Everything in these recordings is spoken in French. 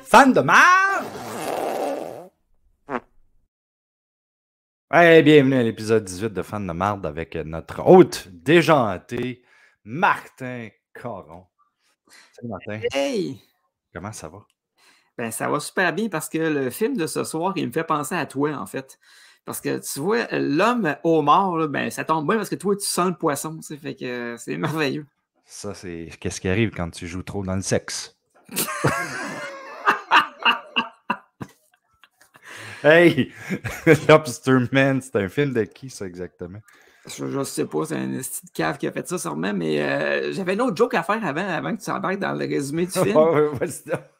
Fan de marde! Hey, bienvenue à l'épisode 18 de Fan de marde avec notre hôte déjanté, Martin Caron. Salut Martin. Hey! Comment ça va? Ben, ça va super bien parce que le film de ce soir, il me fait penser à toi, en fait. Parce que tu vois, l'homme homard, là, ben, ça tombe bien parce que toi, tu sens le poisson, tu sais, fait que c'est merveilleux. Ça, c'est qu'est-ce qui arrive quand tu joues trop dans le sexe. Hey! Lobster Man, c'est un film de qui, ça, exactement? Je sais pas, c'est un petit cave qui a fait ça sûrement, mais j'avais une autre joke à faire avant que tu embarques dans le résumé du film.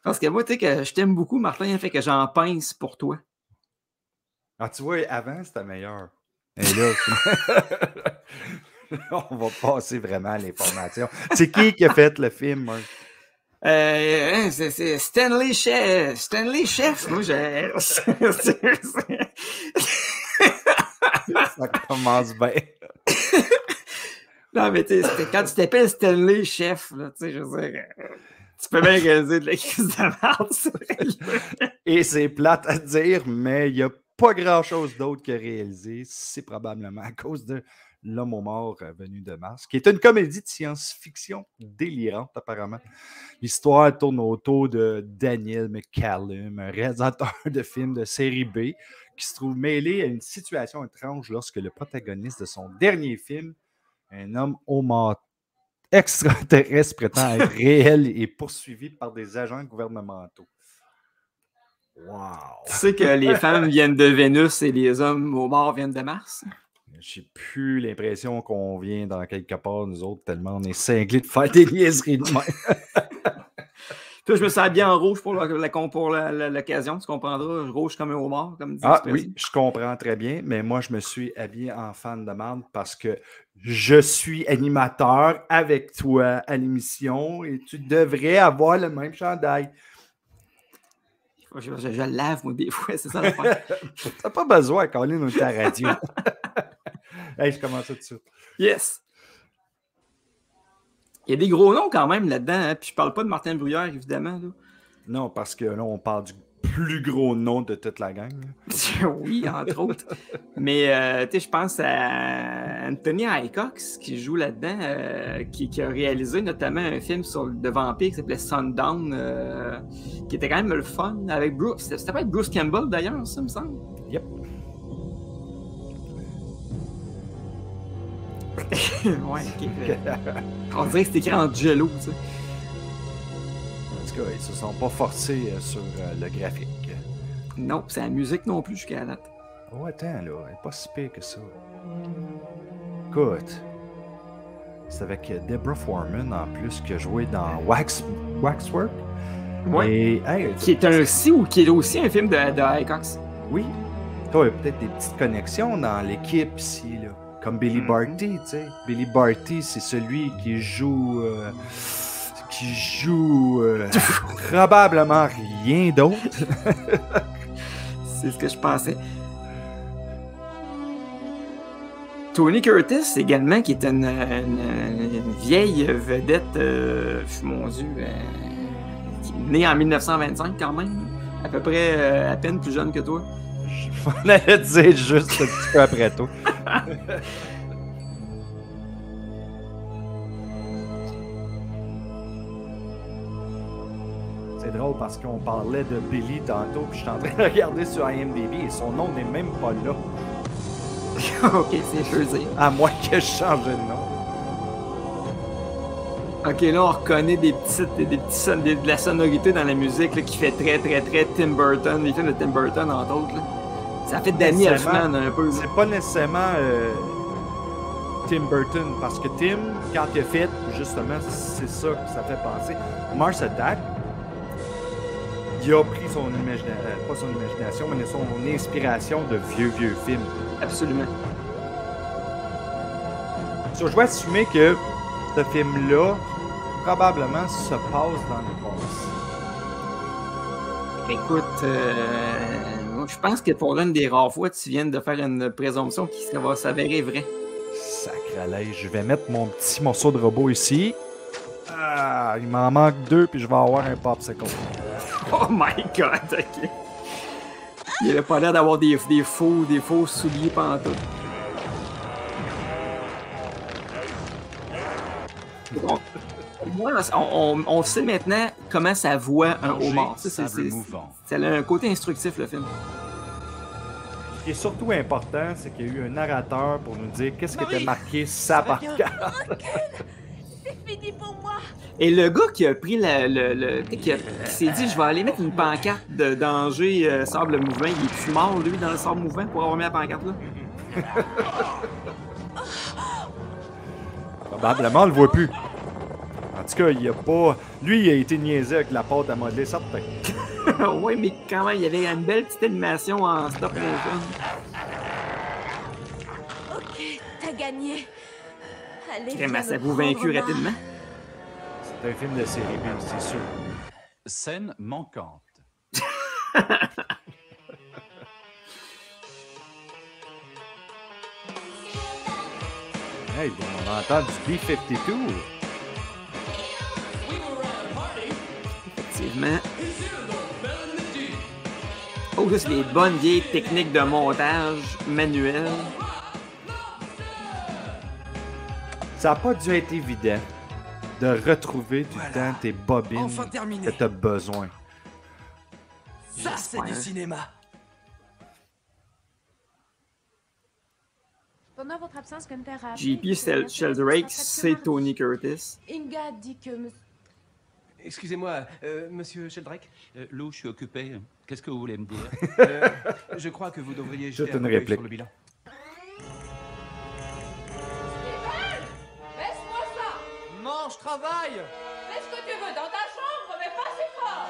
Parce que moi, tu sais que je t'aime beaucoup, Martin, fait que j'en pince pour toi. Ah, tu vois, avant, c'était meilleur. Et là, on va passer vraiment à l'information. C'est qui a fait le film, Marc? C'est Stanley Chef. Stanley Chef, moi, j'ai... Ça commence bien. Non, mais tu sais, quand tu t'appelles Stanley Chef, là, tu sais, je veux dire, tu peux bien réaliser de la crise de merde. Et c'est plate à dire, mais il n'y a pas grand-chose d'autre que réaliser. C'est probablement à cause de L'Homme aux morts venu de Mars, qui est une comédie de science-fiction délirante, apparemment. L'histoire tourne autour de Daniel McCallum, un réalisateur de films de série B, qui se trouve mêlé à une situation étrange lorsque le protagoniste de son dernier film, un homme homard extraterrestre prétend être réel et poursuivi par des agents gouvernementaux. Wow! Tu sais que les femmes viennent de Vénus et les hommes homards viennent de Mars? J'ai plus l'impression qu'on vient dans quelque part, nous autres, tellement on est cinglés de faire des niaiseries de même. Puis je me sens bien en rouge pour l'occasion, tu comprendras. Rouge comme un homard, comme dit l'expression. Oui, je comprends très bien, mais moi, je me suis habillé en fan de marde parce que je suis animateur avec toi à l'émission et tu devrais avoir le même chandail. Je lave, moi, des fois, c'est ça l'affaire. T'as pas besoin quand on est dans ta radio. Hey, je commence ça tout de suite. Yes! Il y a des gros noms quand même là-dedans, hein? Puis je parle pas de Martin Bruyère, évidemment. Là. Non, parce que là, on parle du plus gros nom de toute la gang. Oui, entre autres. Mais tu sais, je pense à Anthony Hickox qui joue là-dedans, qui a réalisé notamment un film de vampire qui s'appelait Sundown, qui était quand même le fun avec Bruce. C'était pas avec Bruce Campbell d'ailleurs, ça me semble. Yep. Ouais, ok. On dirait que c'est écrit en jello, tu sais. En tout cas, ils se sont pas forcés sur le graphique. Non, c'est la musique non plus jusqu'à la date. Oh, attends, là, elle n'est pas si pire que ça. Écoute, c'est avec Deborah Foreman en plus qui a joué dans Waxwork. Ouais. Et, hey, qui est aussi un film de Hickox. Oui. Toi, il y a peut-être des petites connexions dans l'équipe ici, là. Comme Billy Barty, tu sais. Billy Barty, c'est celui qui joue probablement rien d'autre. C'est ce que je pensais. Tony Curtis également, qui est une vieille vedette, mon Dieu, qui est née en 1925 quand même, à peu près à peine plus jeune que toi. On allait te dire juste un petit peu après toi. C'est drôle parce qu'on parlait de Billy tantôt, puis je suis en train de regarder sur IMDb et son nom n'est même pas là. Ok, c'est faisé. À moins que je change de nom. Ok, là on reconnaît de la sonorité dans la musique là, qui fait très très très Tim Burton, les films de Tim Burton entre autres. Là. Ça fait Danny Elfman un peu. C'est pas nécessairement Tim Burton, parce que Tim, quand il a fait, justement, c'est ça que ça fait penser. Mars Attack, il a pris son imagination, pas son imagination, mais son inspiration de vieux films. Absolument. So, je vais assumer que ce film-là, probablement, se passe dans le passé. Écoute, je pense que pour l'une des rares fois, tu viens de faire une présomption qui va s'avérer vraie. Sacré. Sacralait, je vais mettre mon petit morceau de robot ici. Ah, il m'en manque 2, puis je vais avoir un popsicle. Oh my god, ok. Il avait pas l'air d'avoir des faux souliers pantoute. Bon. On sait maintenant comment ça voit un homard. Ça a un côté instructif, le film. Ce qui est surtout important, c'est qu'il y a eu un narrateur pour nous dire qu'est-ce qui était marqué sa pancarte. C'est fini pour moi. Et le gars qui a pris qui s'est dit je vais aller mettre une pancarte de danger sable mouvant, il est plus mort lui dans le sable mouvant pour avoir mis la pancarte là. Probablement on le voit plus. En tout cas, il a pas. Lui, il a été niaisé avec la pâte à modeler, certain. Ouais, mais quand même, il y avait une belle petite animation en stop motion. Ok, t'as gagné. Allez, Vraiment, viens ça me vous vaincu prendre, rapidement. C'est un film de série B, c'est sûr. Scène manquante. Hey, bon, on entend du B-52. Effectivement. Oh, ça, c'est des bonnes vieilles techniques de montage manuel. Ça n'a pas dû être évident de retrouver du temps tes bobines Enfin terminé. que tu as besoin. Ça, c'est du cinéma. Pendant votre absence, Gunther a... J.P. Sheldrake, c'est Tony Curtis. Inga dit que... Excusez-moi, monsieur Sheldrake. Lou, je suis occupé. Qu'est-ce que vous voulez me dire? Je crois que vous devriez Juste jeter une un œil réplique. sur le bilan. Laisse-moi ça! Non, je travaille. Fais ce que tu veux dans ta chambre, mais pas si fort!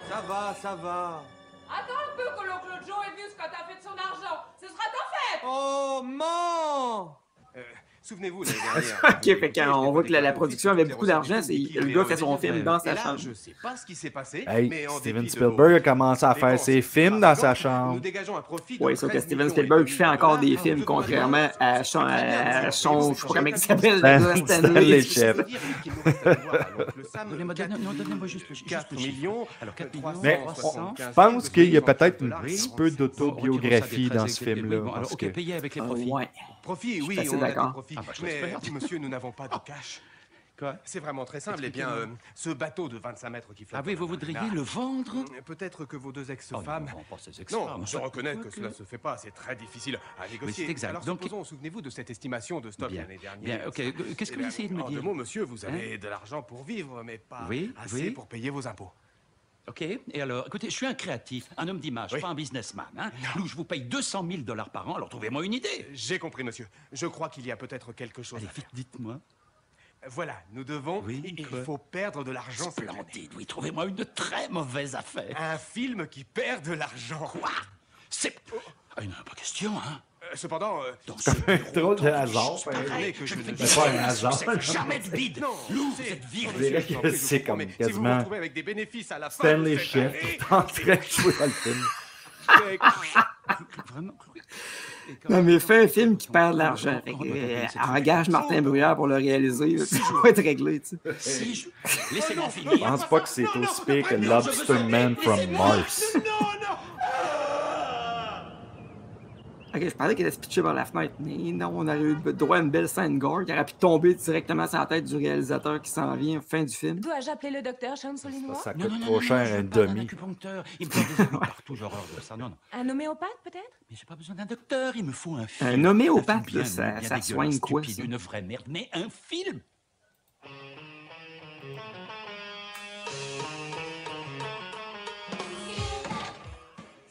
Ça va, ça va. Attends un peu que l'oncle Joe ait vu ce que t'as fait de son argent. Ce sera ta fête! Oh, man. Souvenez-vous l'année dernière. Ok, fait qu'on voit que la production avait beaucoup d'argent, le gars fait son film dans sa chambre. Je sais pas ce qui s'est passé. Hey, mais en Steven dépit de Spielberg vos a commencé à faire ses films dans sa chambre. Nous dégageons un profit de Oui, sauf que 13 Steven millions Spielberg et fait encore des demi de films, dollars. contrairement à Sean, je sais pas comment il s'appelle, le Stanley gars, Stanley. Chef. Donnez-moi juste 4 millions. Alors, 4 millions, Mais 300. je pense qu'il y a peut-être un petit peu d'autobiographie dans ce film-là. Bon, alors, Parce ok, que... payé avec les profits. Ouais. Profit, oui, assez on a des d'accord. profits. Ah bah, je Mais, l'espère. monsieur, nous n'avons pas de cash. Quoi? C'est vraiment très simple. Eh bien, ce bateau de 25 mètres qui flotte. Ah oui, vous dans la voudriez marina, le vendre? Peut-être que vos deux Oh, non, ex-femmes... on vend pas ces ex-femmes. Non, je reconnais que cela se fait pas, c'est très difficile à négocier. c'est exact. Alors Donc- supposons, souvenez-vous de cette estimation de stock Bien. l'année dernière. Bien, ok. Qu'est-ce que vous essayez de me En dire? deux mots, monsieur, vous avez de l'argent pour vivre, mais pas Oui, assez oui. pour payer vos impôts. Ok, et alors, écoutez, je suis un créatif, un homme d'image, Oui. pas un businessman. Hein? Lou, je vous paye 200 000 $ par an, alors trouvez-moi une idée. J'ai compris, monsieur. Je crois qu'il y a peut-être quelque chose Allez, à faire. vite, dites-moi. Voilà, nous devons... Oui, il quoi? faut perdre de l'argent cette année. Splendide, oui, trouvez-moi une très mauvaise affaire. Un film qui perd de l'argent. Quoi? C'est... Ah, il n'y en a pas question, hein? Cependant, Dans ce Drôle de hasard. pardonnez que je ne C'est pas un hasard. jamais de vide. Non, Lou, c'est- vous êtes viré. Je dirais que c'est comme mais si vous vous quasiment retrouvez avec des bénéfices à la fin Stanley de cette Chef année, en train de jouer dans le film. Vraiment? Non, mais fais un film qui perd de l'argent. Fait que, engage Martin Bruyère pour le réaliser, ça va être réglé, tu sais. Si je... Laissez-moi Je finir. pense pas que c'est aussi pire que Lobster Man from Mars. Ok, je parlais qu'il allait se pitcher par la fenêtre, mais non, on aurait eu droit à une belle scène gore qui aurait pu tomber directement sur la tête du réalisateur qui s'en vient fin du film. Dois-je appeler le docteur Sean Solinois? Ça Non, coûte non, trop non, cher je un veux pas d'un demi. acupuncteur. Il me prend des amis partout, j'ai horreur de ça. Non, non. Un homéopathe, peut-être? Mais j'ai pas besoin d'un docteur, il me faut un film. Un homéopathe, Un film là, ça dégueulasse, soigne quoi, stupide, ça? une vraie merde, mais un film.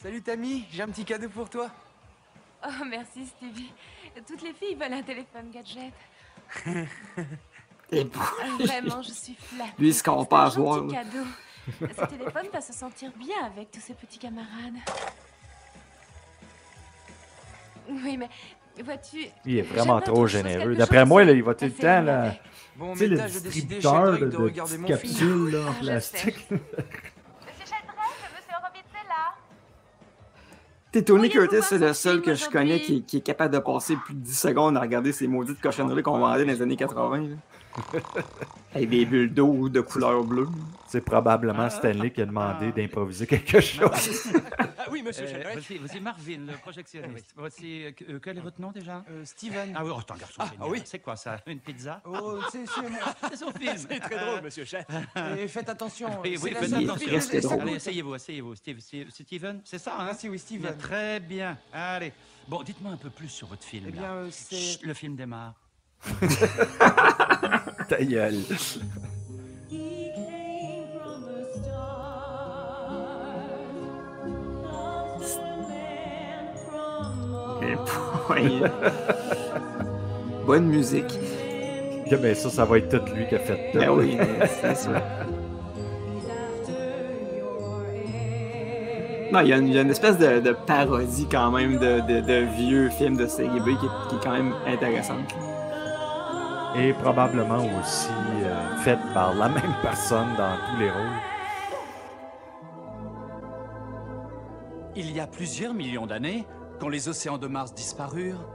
Salut Tammy, j'ai un petit cadeau pour toi. Oh, merci, Stevie. Toutes les filles veulent un téléphone gadget. Et Vraiment, je suis flattée. Lui, il se compare à C'est un voir, gentil là. cadeau. Ce téléphone va se sentir bien avec tous ses petits camarades. Oui, mais vois-tu... Il est vraiment j'aimerais trop autre chose, généreux. quelque D'après chose moi, de là, il va tout le assez temps, là. mauvais. Bon, Tu sais, le mais t'as, j'ai décidé, distributeur Sheldrake, de de regarder petites mon film. capsules là, en Ah, je plastique. Monsieur Sheldrake, monsieur Robitz est là. Tony Voyez-vous Curtis, voir c'est le ce seul film que je connais aujourd'hui? qui est capable de passer plus de 10 secondes à regarder ces maudites cochonneries qu'on vendait dans les années 80. Là. Avec des bulles d'eau de couleur bleue. C'est probablement Stanley qui a demandé d'improviser quelque chose. Ah oui, monsieur Sheldrake. Voici Marvin, le projectionniste. Voici, quel est votre nom déjà? Steven. Ah oui, oh, t'es un garçon Ah, génial. oui. C'est quoi ça? Une pizza? Oh, c'est C'est son film. c'est très drôle, monsieur Chef. Et faites attention. Oui, c'est oui, la faites seule attention. fille- Restez ça drôle. coûte. Allez, asseyez-vous. Steven, c'est ça, hein? Merci, oui, Steven. Très bien. Allez. Bon, dites-moi un peu plus sur votre film. Eh bien, là. c'est... Chut, le film démarre. Ta gueule. Bonne musique. Ok, ben ça va être tout lui qui a fait tout. Ben oui, c'est ça. Non, il y a une espèce de parodie quand même de vieux films de série B qui est quand même intéressante. Et probablement aussi faite par la même personne dans tous les rôles. Il y a plusieurs millions d'années, quand les océans de Mars disparurent,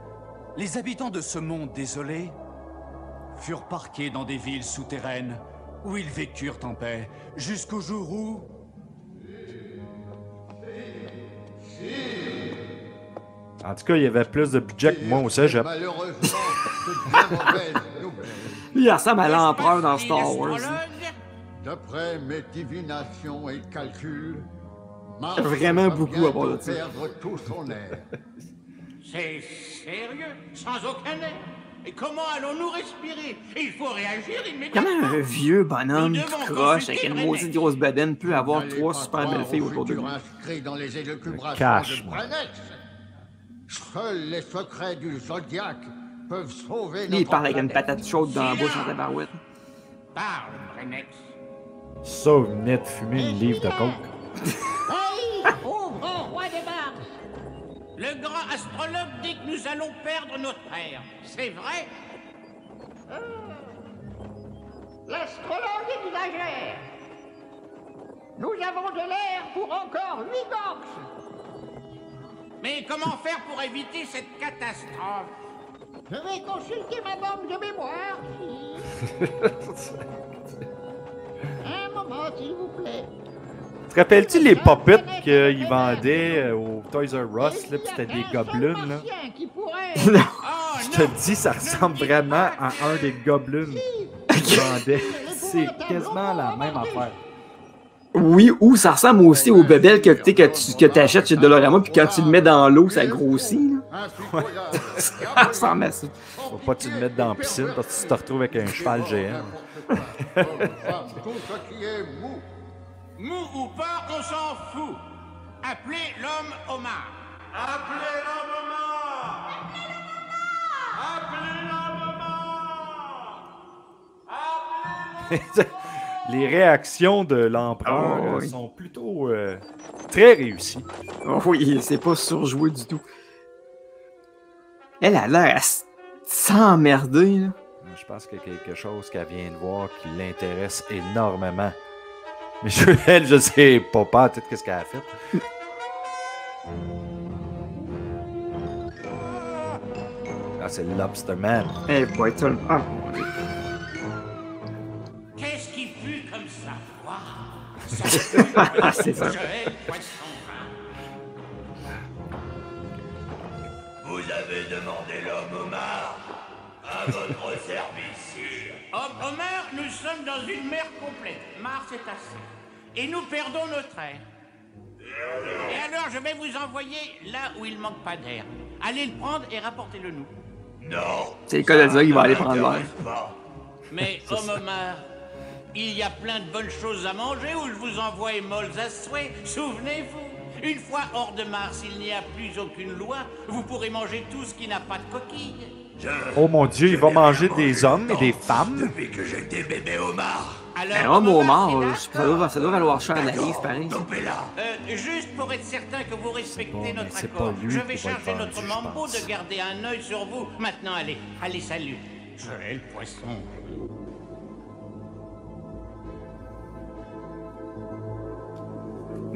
les habitants de ce monde désolé furent parqués dans des villes souterraines où ils vécurent en paix jusqu'au jour où... En tout cas, il y avait plus de budget que moi au cégep. Malheureusement, c'est bien mauvaise nouvelle. Il ressemble à l'empereur dans Star Wars. D'après mes divinations et calculs, Mars Vraiment va beaucoup à bientôt part de ça. perdre tout son air. C'est sérieux, sans aucun air. Et comment allons-nous respirer? Il faut réagir immédiatement. Comment un vieux bonhomme tout croche avec une maudite grosse bedaine peut avoir N'allez trois pas super croire belles filles aux autour de lui? futurs inscrits dans les élucubrations Cache, de moi. Branex. Seuls les secrets du Zodiac peuvent sauver Lui, il notre parle avec une planète. patate chaude dans la bouche en tabarouette. Parle, Brenex. Ça, vous venez de fumer une livre de coke. Hey, au grand roi des bardes! Le grand astrologue dit que nous allons perdre notre ère. C'est vrai? L'astrologue exagère. Nous avons de l'air pour encore 8 box. Mais comment faire pour éviter cette catastrophe? Je vais consulter ma banque de mémoire. Un moment, s'il vous plaît. Te rappelles-tu les puppets qu'ils vendaient au Toys R Us, là, pis c'était des gobelins, là? Non. Je te dis, ça ressemble vraiment à un des gobelins qu'ils vendaient. C'est quasiment la même affaire. Oui, ou ça ressemble aussi au bebel que tu achètes chez Dolorama, puis quand tu le mets dans l'eau, ça grossit. Là. Ça ressemble à ça. Faut pas que tu le mettes dans la piscine parce que tu te retrouves avec un cheval géant. Tout ce qui est mou. Mou ou pas, on s'en fout. Appelez l'homme homard. Appelez l'homme homard. Appelez l'homme homard. Appelez Les réactions de l'empereur Oh, oui. sont plutôt très réussies. Oh oui, c'est pas surjoué du tout. Elle a l'air à s'emmerder, là. Je pense qu'il y a quelque chose qu'elle vient de voir qui l'intéresse énormément. Mais elle, je sais pas peut-être qu'est-ce qu'elle a fait. Ah, c'est le Lobster Man. Eh boy, tout le... Ah, mon Dieu. Qu'est-ce qui pue comme ça? Waouh. Ah, c'est ça. Je hais le poisson vin. Vous avez demandé l'homme homard à votre service, sire. Homer, nous sommes dans une mer complète. Mars est assez. Et nous perdons notre air. Et alors, je vais vous envoyer là où il manque pas d'air. Allez le prendre et rapportez-le nous. Non. C'est le cas de dire qu'il va aller prendre l'air. m'intéresse pas. Mais, Homer, il y a plein de bonnes choses à manger où je vous envoie molles à souhait. Souvenez-vous, une fois hors de Mars, il n'y a plus aucune loi. Vous pourrez manger tout ce qui n'a pas de coquille. Oh mon Dieu, il va manger des hommes et des femmes. Depuis que j'étais bébé homard, Alors, Un homme au Homer, mort, c'est là. ça doit valoir cher la livre, pareil. topez-la. Juste pour être certain que vous respectez bon, mais notre c'est accord, pas lui je qui vais va le charger vendre, notre je mambo pense. de garder un œil sur vous. Maintenant, allez, salut. Je hais le poisson.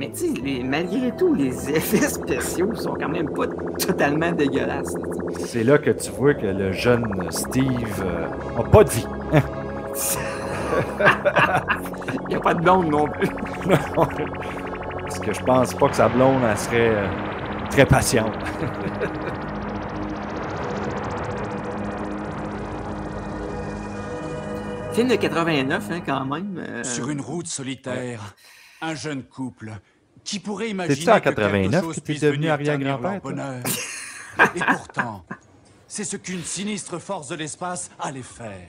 Mais tu sais, malgré tout, les effets spéciaux sont quand même pas totalement dégueulasses. C'est là que tu vois que le jeune Steve a pas de vie. Il n'y a pas de blonde non plus. Non. Parce que je pense pas que sa blonde, elle serait très patiente. Film de 89, hein, quand même. Sur une route solitaire, un jeune couple qui pourrait imaginer C'est-tu en que quelque 89 chose que t'es puisse devenu venir arrière-grand-père, ternir leur toi? bonheur. Et pourtant, c'est ce qu'une sinistre force de l'espace allait faire.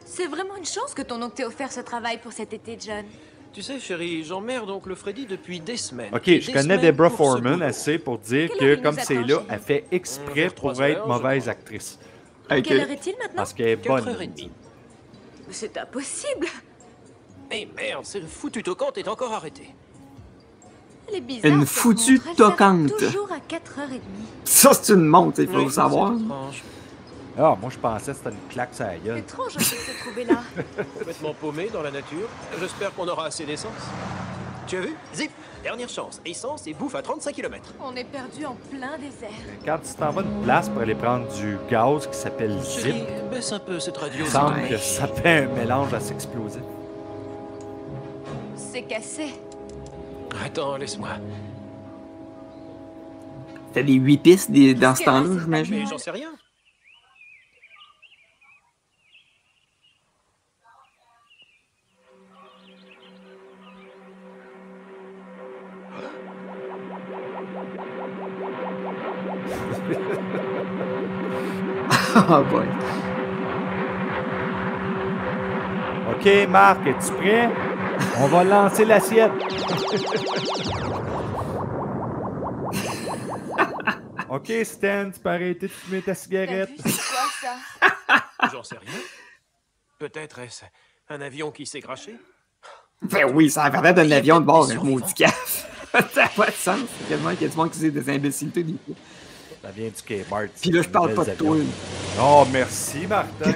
C'est vraiment une chance que ton oncle t'ait offert ce travail pour cet été, John. Tu sais, chérie, j'emmerde oncle Freddy depuis des semaines. Ok, Des je connais semaines Deborah pour ce Foreman boulot. assez pour dire Quelle que, heure il comme nous c'est attend, là, chérie? elle fait exprès Vers pour 3 être heures, mauvaise je actrice. Quelle heure est-il maintenant? Parce qu'elle est bonne. 4h30. C'est impossible. Eh merde, c'est le foutu tocante est encore arrêté. Elle est bizarre. Une cette foutue montre. Elle s'arrête tocante. Toujours à 4h30. Ça, c'est une montre, il faut Oui, le savoir. c'est étrange. Ah, moi, je pensais que c'était une claque sur la gueule. Étrange de se trouver là. Complètement paumé dans la nature. J'espère qu'on aura assez d'essence. Tu as vu? Zip! Dernière chance. Essence et bouffe à 35 km. On est perdu en plein désert. Quand tu t'en vas d'une place pour aller prendre du gaz qui s'appelle Zip, Chérie, baisse un peu cette radio. il me s'il te semble plaît. que ça fait un mélange assez explosif. C'est cassé. Attends, laisse-moi. T'as des 8 pistes dans ce temps-là, j'imagine. Mais j'en sais rien. Ah, boy. Ok, Marc, es-tu prêt? On va lancer l'assiette. Ok, Stan, tu peux arrêter de fumer ta T'as cigarette. vu, c'est quoi ça? J'en sais rien. Peut-être est-ce un avion qui s'est craché? Ben oui, ça avait l'air d'un avion de bord, un survivants. maudit caf. Ça n'a pas de sens. C'est quasiment qu'il y a du monde qui dit des imbécilités des fois. Ça vient du Kmart. Puis là, je parle pas de toi. Oh, merci, Martin.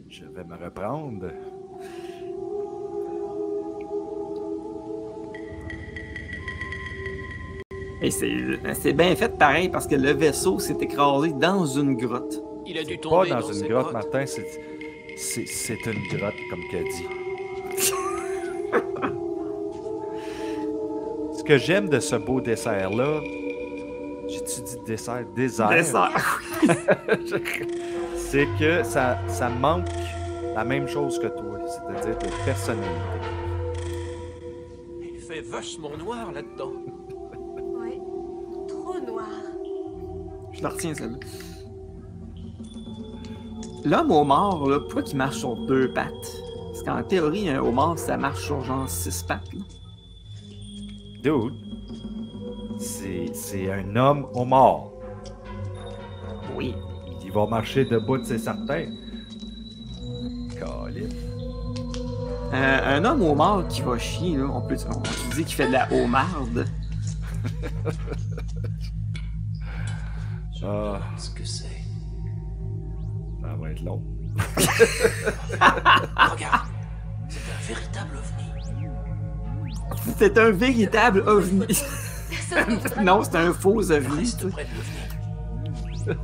Je vais me reprendre. Et c'est bien fait pareil parce que le vaisseau s'est écrasé dans une grotte. Il a dû Pas tomber dans une ces grotte, grottes. Martin. C'est une grotte, comme qu'elle dit. Ce que j'aime de ce beau dessert-là, j'ai-tu dit dessert? Désert. C'est que ça manque la même chose que toi, c'est-à-dire de personnalité. Il fait vachement noir là-dedans. Ouais. Trop noir. Je la retiens, celle-là. L'homme homard, là, pourquoi qu'il marche sur 2 pattes? Parce qu'en théorie, un homard, ça marche sur genre 6 pattes. Là. Dude, c'est un homme homard. Oui. Il va marcher debout, c'est certain. Caliste. Un homme homard qui va chier, là, on dit qu'il fait de la homarde. Ah, Ce que c'est. ça va être long. Regarde, c'est un véritable ovni. C'est un véritable ovni. Ça se trouve Non, c'est un faux ovni. Reste près de l'ovni.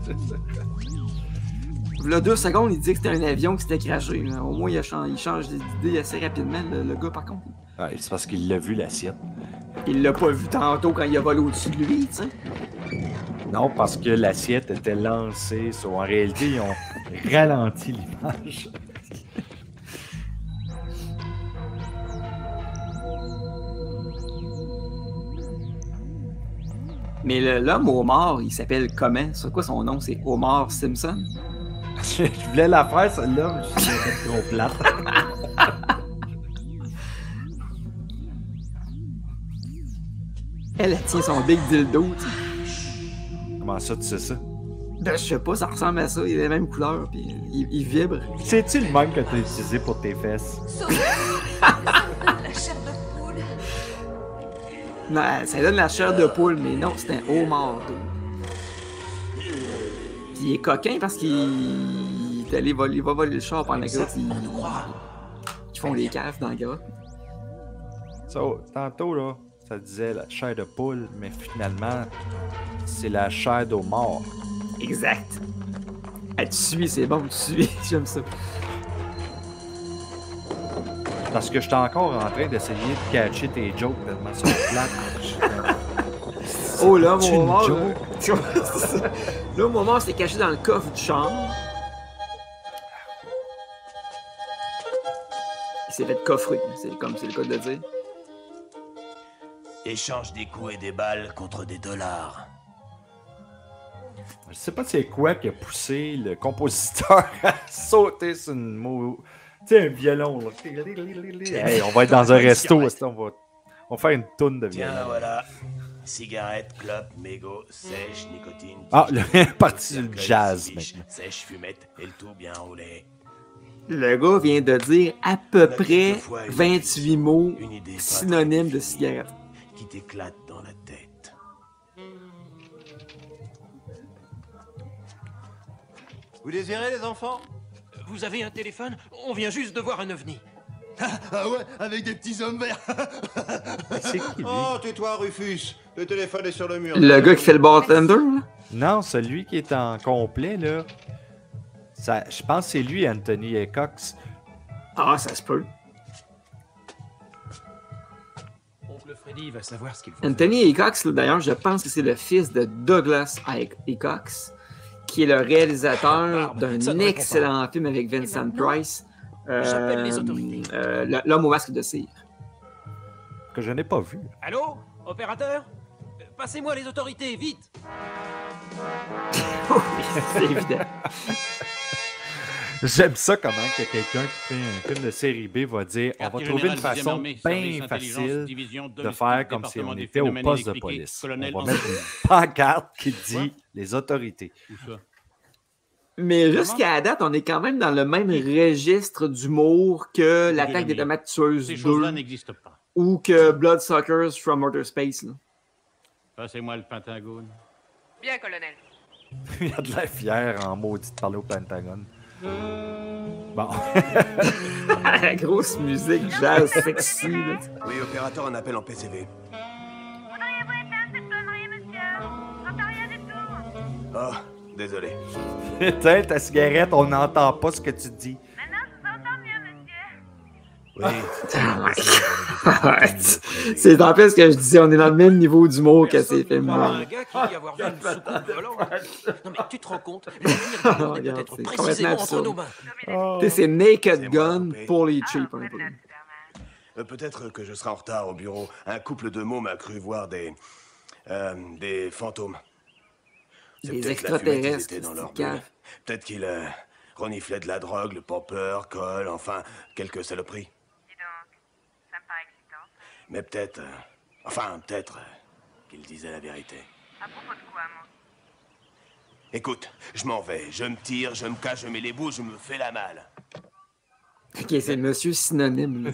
Là, 2 secondes, il disait que c'était un avion qui s'était crashé. Là. Au moins, il change d'idée assez rapidement, le gars, par contre. Ouais, c'est parce qu'il l'a vu, l'assiette. Il l'a pas vu tantôt quand il a volé au-dessus de lui, tu sais. Non, parce que l'assiette était lancée. En réalité, ils ont ralenti l'image. Mais l'homme homard, il s'appelle comment? C'est quoi son nom? C'est Homer Simpson? Je voulais la faire, celle-là, mais je suis fait trop plate. Elle tient son big dildo, tu sais. Comment ça, tu sais ça? Ben, je sais pas, ça ressemble à ça. Il a les mêmes couleurs, puis il vibre. C'est-tu le même que tu as utilisé pour tes fesses? la chair de poule. Non, ça donne la chair de poule, mais non, c'est un homard. Puis il est coquin parce qu'il est allé voler, il va voler le char pendant la grotte. Ils font les caves dans la grotte. Tantôt, là, ça disait la chair de poule, mais finalement, c'est la chair d'homard. Exact. Ah, tu suis, c'est bon, tu suis. J'aime ça. Parce que j'étais encore en train d'essayer de catcher tes jokes tellement sur la plaque. Oh là, mon moment. Là, mon moment, c'est caché dans le coffre du chambre. Il s'est fait coffrer, c'est comme c'est le cas de dire. Échange des coups et des balles contre des dollars. Je sais pas c'est quoi qui a poussé le compositeur à sauter sur une mot. Tu sais, un violon, là. Hey, on va être dans un resto, on va faire une toune de violon. Tiens, voilà. Cigarette, clope, mégot, sèche, nicotine. Ah, le parti du jazz, maintenant. Sèche, fumette et le tout bien roulé. Le gars vient de dire à peu près 28 mots synonymes de cigarette. Qui t'éclate dans la tête. Vous désirez, les enfants? Vous avez un téléphone? On vient juste de voir un ovni. Ah ouais, avec des petits hommes verts. C'est qui, lui? Oh, tais-toi, Rufus. Le téléphone est sur le mur. Le gars qui fait le bartender, là? Non, celui qui est en complet, là. Ça, je pense que c'est lui, Anthony Cox. Ah, ça se peut. Oncle Freddy va savoir ce qu'il faut. Anthony Cox, d'ailleurs, je pense que c'est le fils de Douglas Cox, qui est le réalisateur d'un excellent film avec Vincent Price, L'homme au masque de cire. Que je n'ai pas vu. Allô? Opérateur? Passez-moi les autorités, vite! Oui, c'est évident. J'aime ça comment que quelqu'un qui fait un film de série B va dire on va trouver une façon bien facile de faire comme si on était au poste de police. On va mettre une pancarte qui dit les autorités. Mais jusqu'à la date, on est quand même dans le même registre d'humour que L'attaque des tomates tueuses 2 n'existent pas. ou que Bloodsuckers from Outer Space. Passez-moi le Pentagone. Bien, colonel. Il a de l'air fier en maudit de parler au Pentagone. Bon. La grosse musique jazz sexy. Là. Oui, opérateur, un appel en PCV. Voudriez-vous éteindre cette connerie, monsieur? J'entends rien du tout. Oh, désolé. Éteins ta cigarette, on n'entend pas ce que tu dis. Maintenant, je vous entends mieux, monsieur. Oui. C'est en fait ce que je disais, on est dans le même niveau d'humour que ces films-là. Un gars qui dit avoir vu une soucoupe volante. Non mais tu te rends compte? L'avenir du monde est peut-être précisément entre nos mains. Tu sais, c'est Naked Gun pour les cheap un peu. Peut-être que je serai en retard au bureau. Un couple de mômes a cru voir des fantômes. C'est Des peut-être la fumée qu'ils extraterrestres, étaient dans leur c'est bulle. Peut-être qu'ils reniflaient de la drogue, le popper, colle, enfin, quelques saloperies. Dis donc, ça me paraît excitant. Mais peut-être, peut-être qu'ils disaient la vérité. À propos de quoi, mon? Écoute, je m'en vais, je me tire, je me cache, je mets les bouts, je me fais la malle. Ok, c'est monsieur synonyme. Là,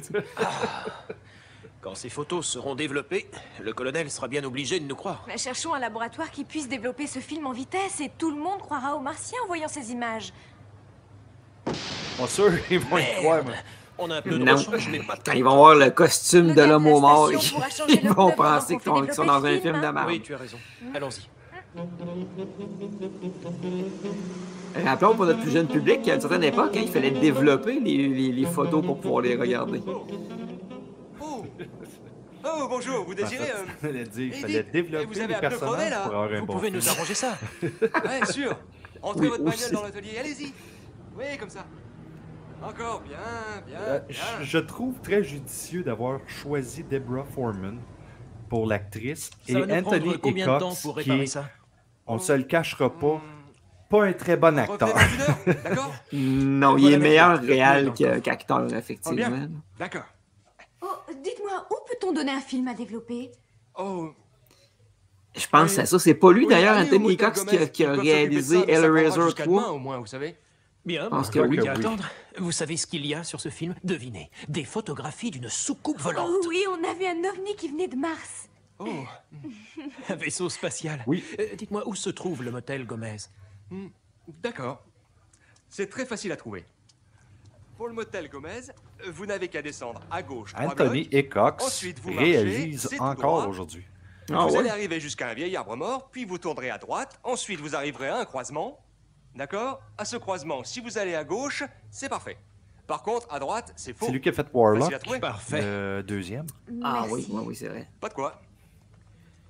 Quand ces photos seront développées, le colonel sera bien obligé de nous croire. Mais cherchons un laboratoire qui puisse développer ce film en vitesse et tout le monde croira aux Martiens en voyant ces images. Pas sûr, ils vont y croire, mais... On a un peu de non. rechange, mais pas de... Quand ils vont voir le costume de l'homme au mort, ils le vont peuple penser pendant qu'on qu'ils fait sont dans un développer film le de film, merde. Oui, tu as raison. Allons-y. Rappelons pour notre plus jeune public qu'à une certaine époque, il fallait développer les photos pour pouvoir les regarder. Oh, bonjour, vous désirez... Il fallait développer vous avez les un peu crevé, personnages là. pour avoir un Vous bon pouvez film. nous arranger ça. Ouais, sûr. Entrez votre bagnole aussi. dans l'atelier, allez-y. Oui, comme ça. Encore, bien, bien. Je trouve très judicieux d'avoir choisi Deborah Foreman pour l'actrice Ça et va nous prendre Anthony combien de temps Cox pour qui réparer est, ça? on se le cachera pas un très bon acteur. Revenez dans une heure, d'accord? Non, il est meilleur réel qu'acteur, effectivement. D'accord. Oh, dites-moi, où peut-on donner un film à développer? Oh, Je pense à ça. C'est pas lui, oui, d'ailleurs, allez au Anthony motel Cox, Gomez, qui a ils peuvent réalisé s'occuper de ça, ça Hellraiser prendra jusqu'à 3. demain, au moins, vous savez. Bien, pense bah, que oui. plus qu'à attendre. Vous savez ce qu'il y a sur ce film? Devinez. Des photographies d'une soucoupe volante. Oh oui, on a vu un ovni qui venait de Mars. Oh, Un vaisseau spatial. Oui. Dites-moi, où se trouve le motel Gomez? d'accord. C'est très facile à trouver. pour le motel Gomez, vous n'avez qu'à descendre à gauche 3 Anthony blocs. Hickox Ensuite, vous marchez, réalise c'est tout encore droit. aujourd'hui. Vous allez arriver jusqu'à un vieil arbre mort, puis vous tournerez à droite. Ensuite, vous arriverez à un croisement. D'accord? À ce croisement, si vous allez à gauche, c'est parfait. Par contre, à droite, c'est faux. C'est lui qui a fait Facile à Warlock. trouver? Parfait. Deuxième. Ah oui, c'est vrai. Pas de quoi.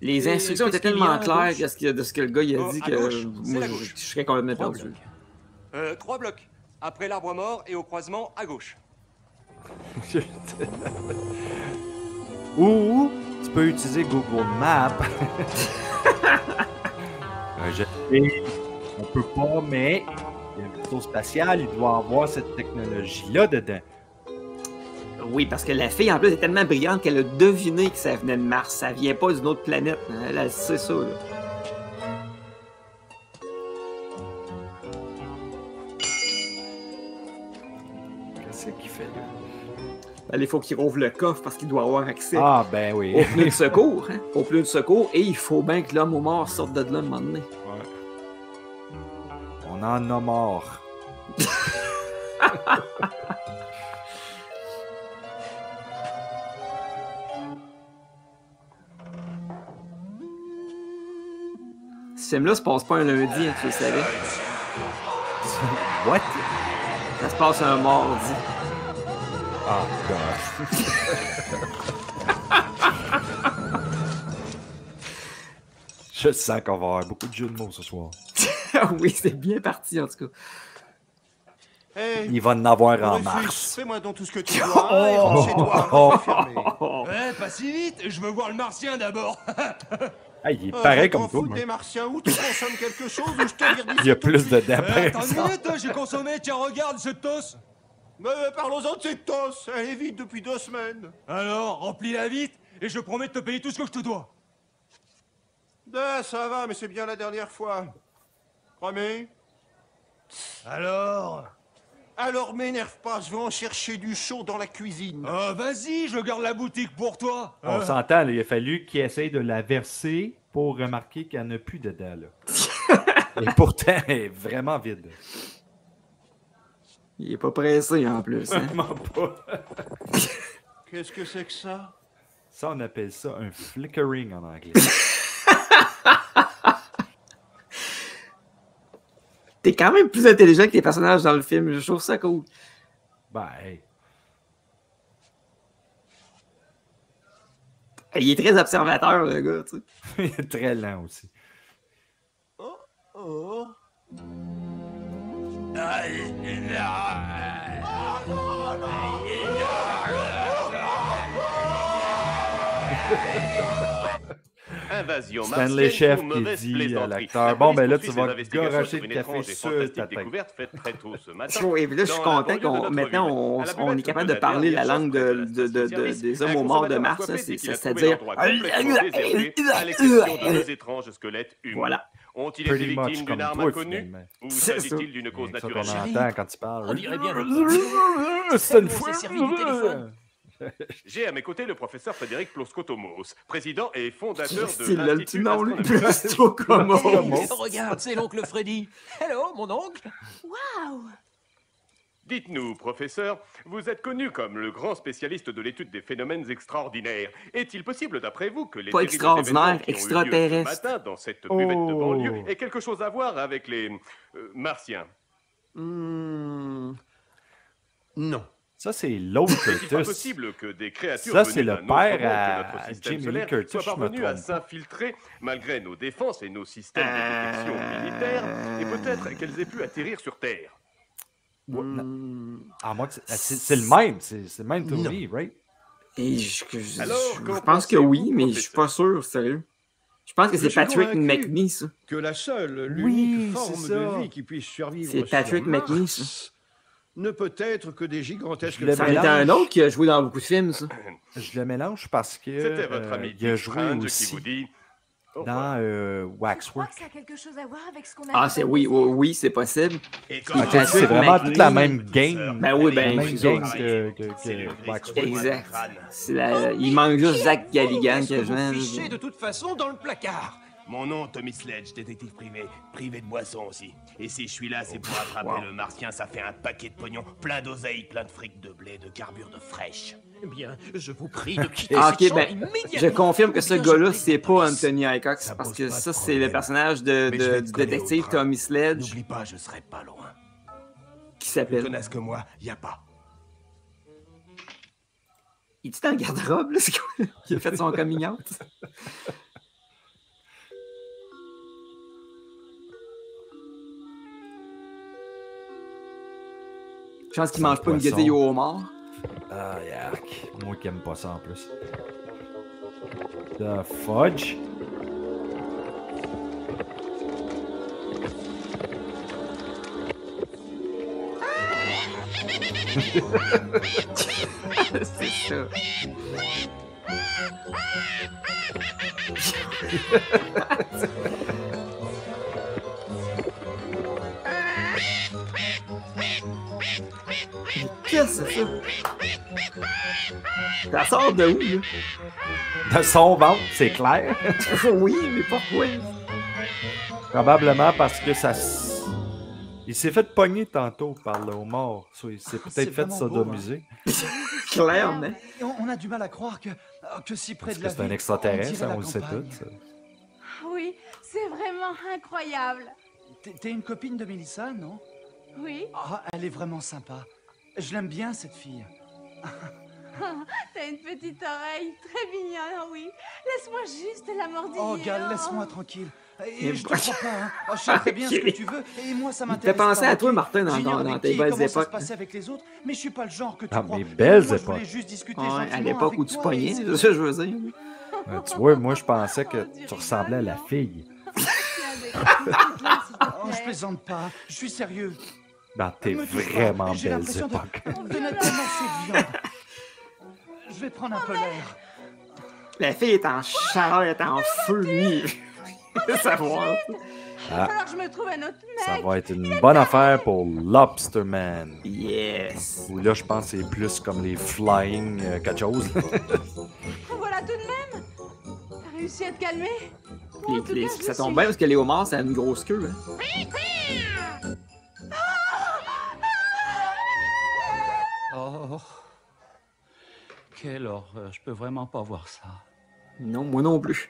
Les Et instructions étaient qu'est-ce qu'il y a tellement à claires gauche? de ce que le gars il a dit à que gauche, c'est moi la je gauche. serais complètement 3 perdu. blocs. 3 blocs. Après l'arbre mort et au croisement à gauche. Ou tu peux utiliser Google Maps. On peut pas, mais il y a un vaisseau spatial, il doit avoir cette technologie-là dedans. Oui, parce que la fille, en plus, est tellement brillante qu'elle a deviné que ça venait de Mars. Ça vient pas d'une autre planète. Elle sait ça, là. Qu'est-ce qu'il fait, là? Il faut qu'il rouvre le coffre parce qu'il doit avoir accès Ah, ben oui. au pneu de secours. Hein? Au pneu de secours. Et il faut bien que l'homme au mort sorte de là un moment donné. Ouais. On en a mort. Ce film-là se passe pas un lundi, hein, tu le savais. What? Ça se passe un mardi. Ah, gosh. Je sens qu'on va avoir beaucoup de jeux de mots ce soir. Oui, c'est bien parti, en tout cas. Hey, Il va en avoir en Rufus, mars. fais-moi donc tout ce que tu dois et rentre chez toi. Oh. Fermé. Ouais, pas si vite. Je veux voir le martien d'abord. Ah, il est pareil je comme t'en toi. fous moi. des martiens ou tu consommes quelque chose ou je te vire d'ici. Il y a plus de dents, par Attends une exemple. minute, j'ai consommé. Tiens, regarde cette tosse. Mais parlons-en de cette tosse. Elle est vide depuis 2 semaines. Alors, remplis-la vite et je promets de te payer tout ce que je te dois. Ça va, mais c'est bien la dernière fois. Promis? Alors m'énerve pas, je vais en chercher du chaud dans la cuisine. Vas-y, je garde la boutique pour toi. On s'entend, là, il a fallu qu'il essaye de la verser pour remarquer qu'il n'y en a plus dedans. Là. Et pourtant, elle est vraiment vide. Il est pas pressé, en plus. Hein? Vraiment pas. Qu'est-ce que c'est que ça? Ça, on appelle ça un flickering en anglais. T'es quand même plus intelligent que les personnages dans le film. Je trouve ça cool. Ben, hey. Il est très observateur, le gars, tu sais. Il est très lent aussi. Oh. Invasion Stanley martienne Chef ou qui mauvaise dit à plaisanterie. l'acteur, La bon, police ben là, tu poursuit vas ses investigations garocher sur le une café étrange et sur fantastique ta tête. découverte faite très tôt ce matin. Et puis là, je suis Dans content la banlieue de qu'on notre maintenant ville. on À la est buvette capable de de parler la dernière langue chance près de la station-service, des hommes un aux morts de consommateur Mars, assoiffé dit qu'il a trouvé c'est-à-dire. l'endroit complètement déserté, à l'exception de 2 étranges squelettes humains. Voilà. Ont-ils été Pretty much victimes comme d'une arme toi, inconnue finalement. ou C'est s'agit-il d'une cause C'est ça qu'on naturelle? entend quand tu parles. On dirait bien C'est une On fois. s'est servi du téléphone. J'ai à mes côtés le professeur Frédéric Ploskotomos, président et fondateur de C'est le petit l'Institut nom, lui. astronomique. Regarde, c'est l'oncle Freddy. Hello, mon oncle. Waouh! Dites-nous, professeur, vous êtes connu comme le grand spécialiste de l'étude des phénomènes extraordinaires. Est-il possible, d'après vous, que les Pas terribles extraordinaire, événements qui ont eu lieu extraterrestre. ce matin dans cette buvette de Oh. banlieue aient quelque chose à voir avec les martiens? Non. Ça, c'est l'autre Est-il pas Curtis. possible que des créatures Ça, venues c'est le d'un autre monde père que à notre système Jamie solaire Lee Curtis, soient je me parvenus à trompe. s'infiltrer malgré nos défenses et nos systèmes de détection militaires, et peut-être qu'elles aient pu atterrir sur Terre? Ah, moi, c'est le même. C'est le même théorie, right? Et je Alors, qu'en pense que pensez-vous, oui, mais je suis pas sûr, sérieux. Je pense que Je c'est suis Patrick convaincu McNee, ça. Que la seule, Oui, l'unique c'est forme ça. de vie qui puisse survivre C'est Patrick sur Mars McNee, ça. ne peut être que des gigantesques... Je le Ça en était un autre qui a joué dans beaucoup de films, ça. Je le mélange parce que C'était votre ami il a Dick joué Strange qui aussi vous dit... Au dans Je crois Waxwork. que ça a quelque chose à voir avec ce qu'on a Ah, dit c'est dans oui, le oui, oui, c'est possible. Et Ok, comment- C'est vraiment McNee. toute la même game. Ben oui, ben, la même c'est game ça. que Waxwork. Exact. Il manque juste Zach Galligan Qu'est-ce que vous quasiment. fichez de toute façon dans le placard? Mon nom, Tommy Sledge, détective privé de boisson aussi. Et si je suis là, c'est pour attraper le martien, ça fait un paquet de pognon, plein d'oseille, plein de fric, de blé, de carbure, de fraîche. Eh bien, je vous prie de quitter Ah, cette ok, chambre ben, immédiatement. je confirme que ce Ou bien gars-là, je c'est préviens pas la police. Anthony Hicox, parce que ça, c'est le personnage du détective Tommy Sledge. N'oublie pas, je serai pas loin. Qui Plus s'appelle. connasse que moi, y a pas. Il est dans le garde-robe, là, ce gars? Il a fait son coming out. Je pense qu'il mange pas une Poisson. guédille au homard. Ah, yark. Moi qui aime pas ça en plus. The fudge. C'est ça. Qu'est-ce que c'est ça? Ça sort de où, là? De son ventre, c'est clair. Oui, mais pourquoi? Probablement parce que ça... Il s'est fait pogner tantôt par le homard. Il s'est C'est peut-être fait vraiment sodomiser. Clairement. On a du mal à croire que si près Parce de que la c'est un ville, extraterrestre, dirait hein, la on le sait campagne. tous. Oui, c'est vraiment incroyable. T'es une copine de Mélissa, non? Oui. Ah, elle est vraiment sympa. Je l'aime bien, cette fille. T'as une petite oreille très mignonne, oui. Laisse-moi juste la mordiller. Oh, Gal, laisse-moi tranquille. Et Et je te voilà. crois pas, hein. Oh, je sais très bien ce que tu veux. Et moi, ça m'intéresse. fait penser pas, à toi, ok? Martin, dans J'ignore dans avec tes qui, belles comment ça se époques. passait avec les autres, mais je suis pas le genre que tu Ah, crois. mes belles Moi, je voulais époques. juste discuter Ouais, gentiment à l'époque avec où tu toi, pognais, et c'est c'est ça que je veux dire. Tu vois, moi, je pensais que tu ressemblais à la fille. Oh, je plaisante pas. Je suis sérieux. Dans tes Me touche pas. vraiment J'ai belles l'impression époques. de mettre un morceau de viande. Je vais prendre un peu l'air. La fille est en chaleur, elle est en feu, lui. Savoir. Ah, Alors je me trouve un autre ça mec. va être une bonne affaire pour Lobster Man. Yes. Ou là, je pense que c'est plus comme les flying quelque chose. Voilà tout de même. T'as réussi à te calmer? Les- En tout les- cas, je ça me tombe suis- bien parce que les homards, ça a une grosse queue. Hein. Oh, quelle horreur, je peux vraiment pas voir ça. Non, moi non plus.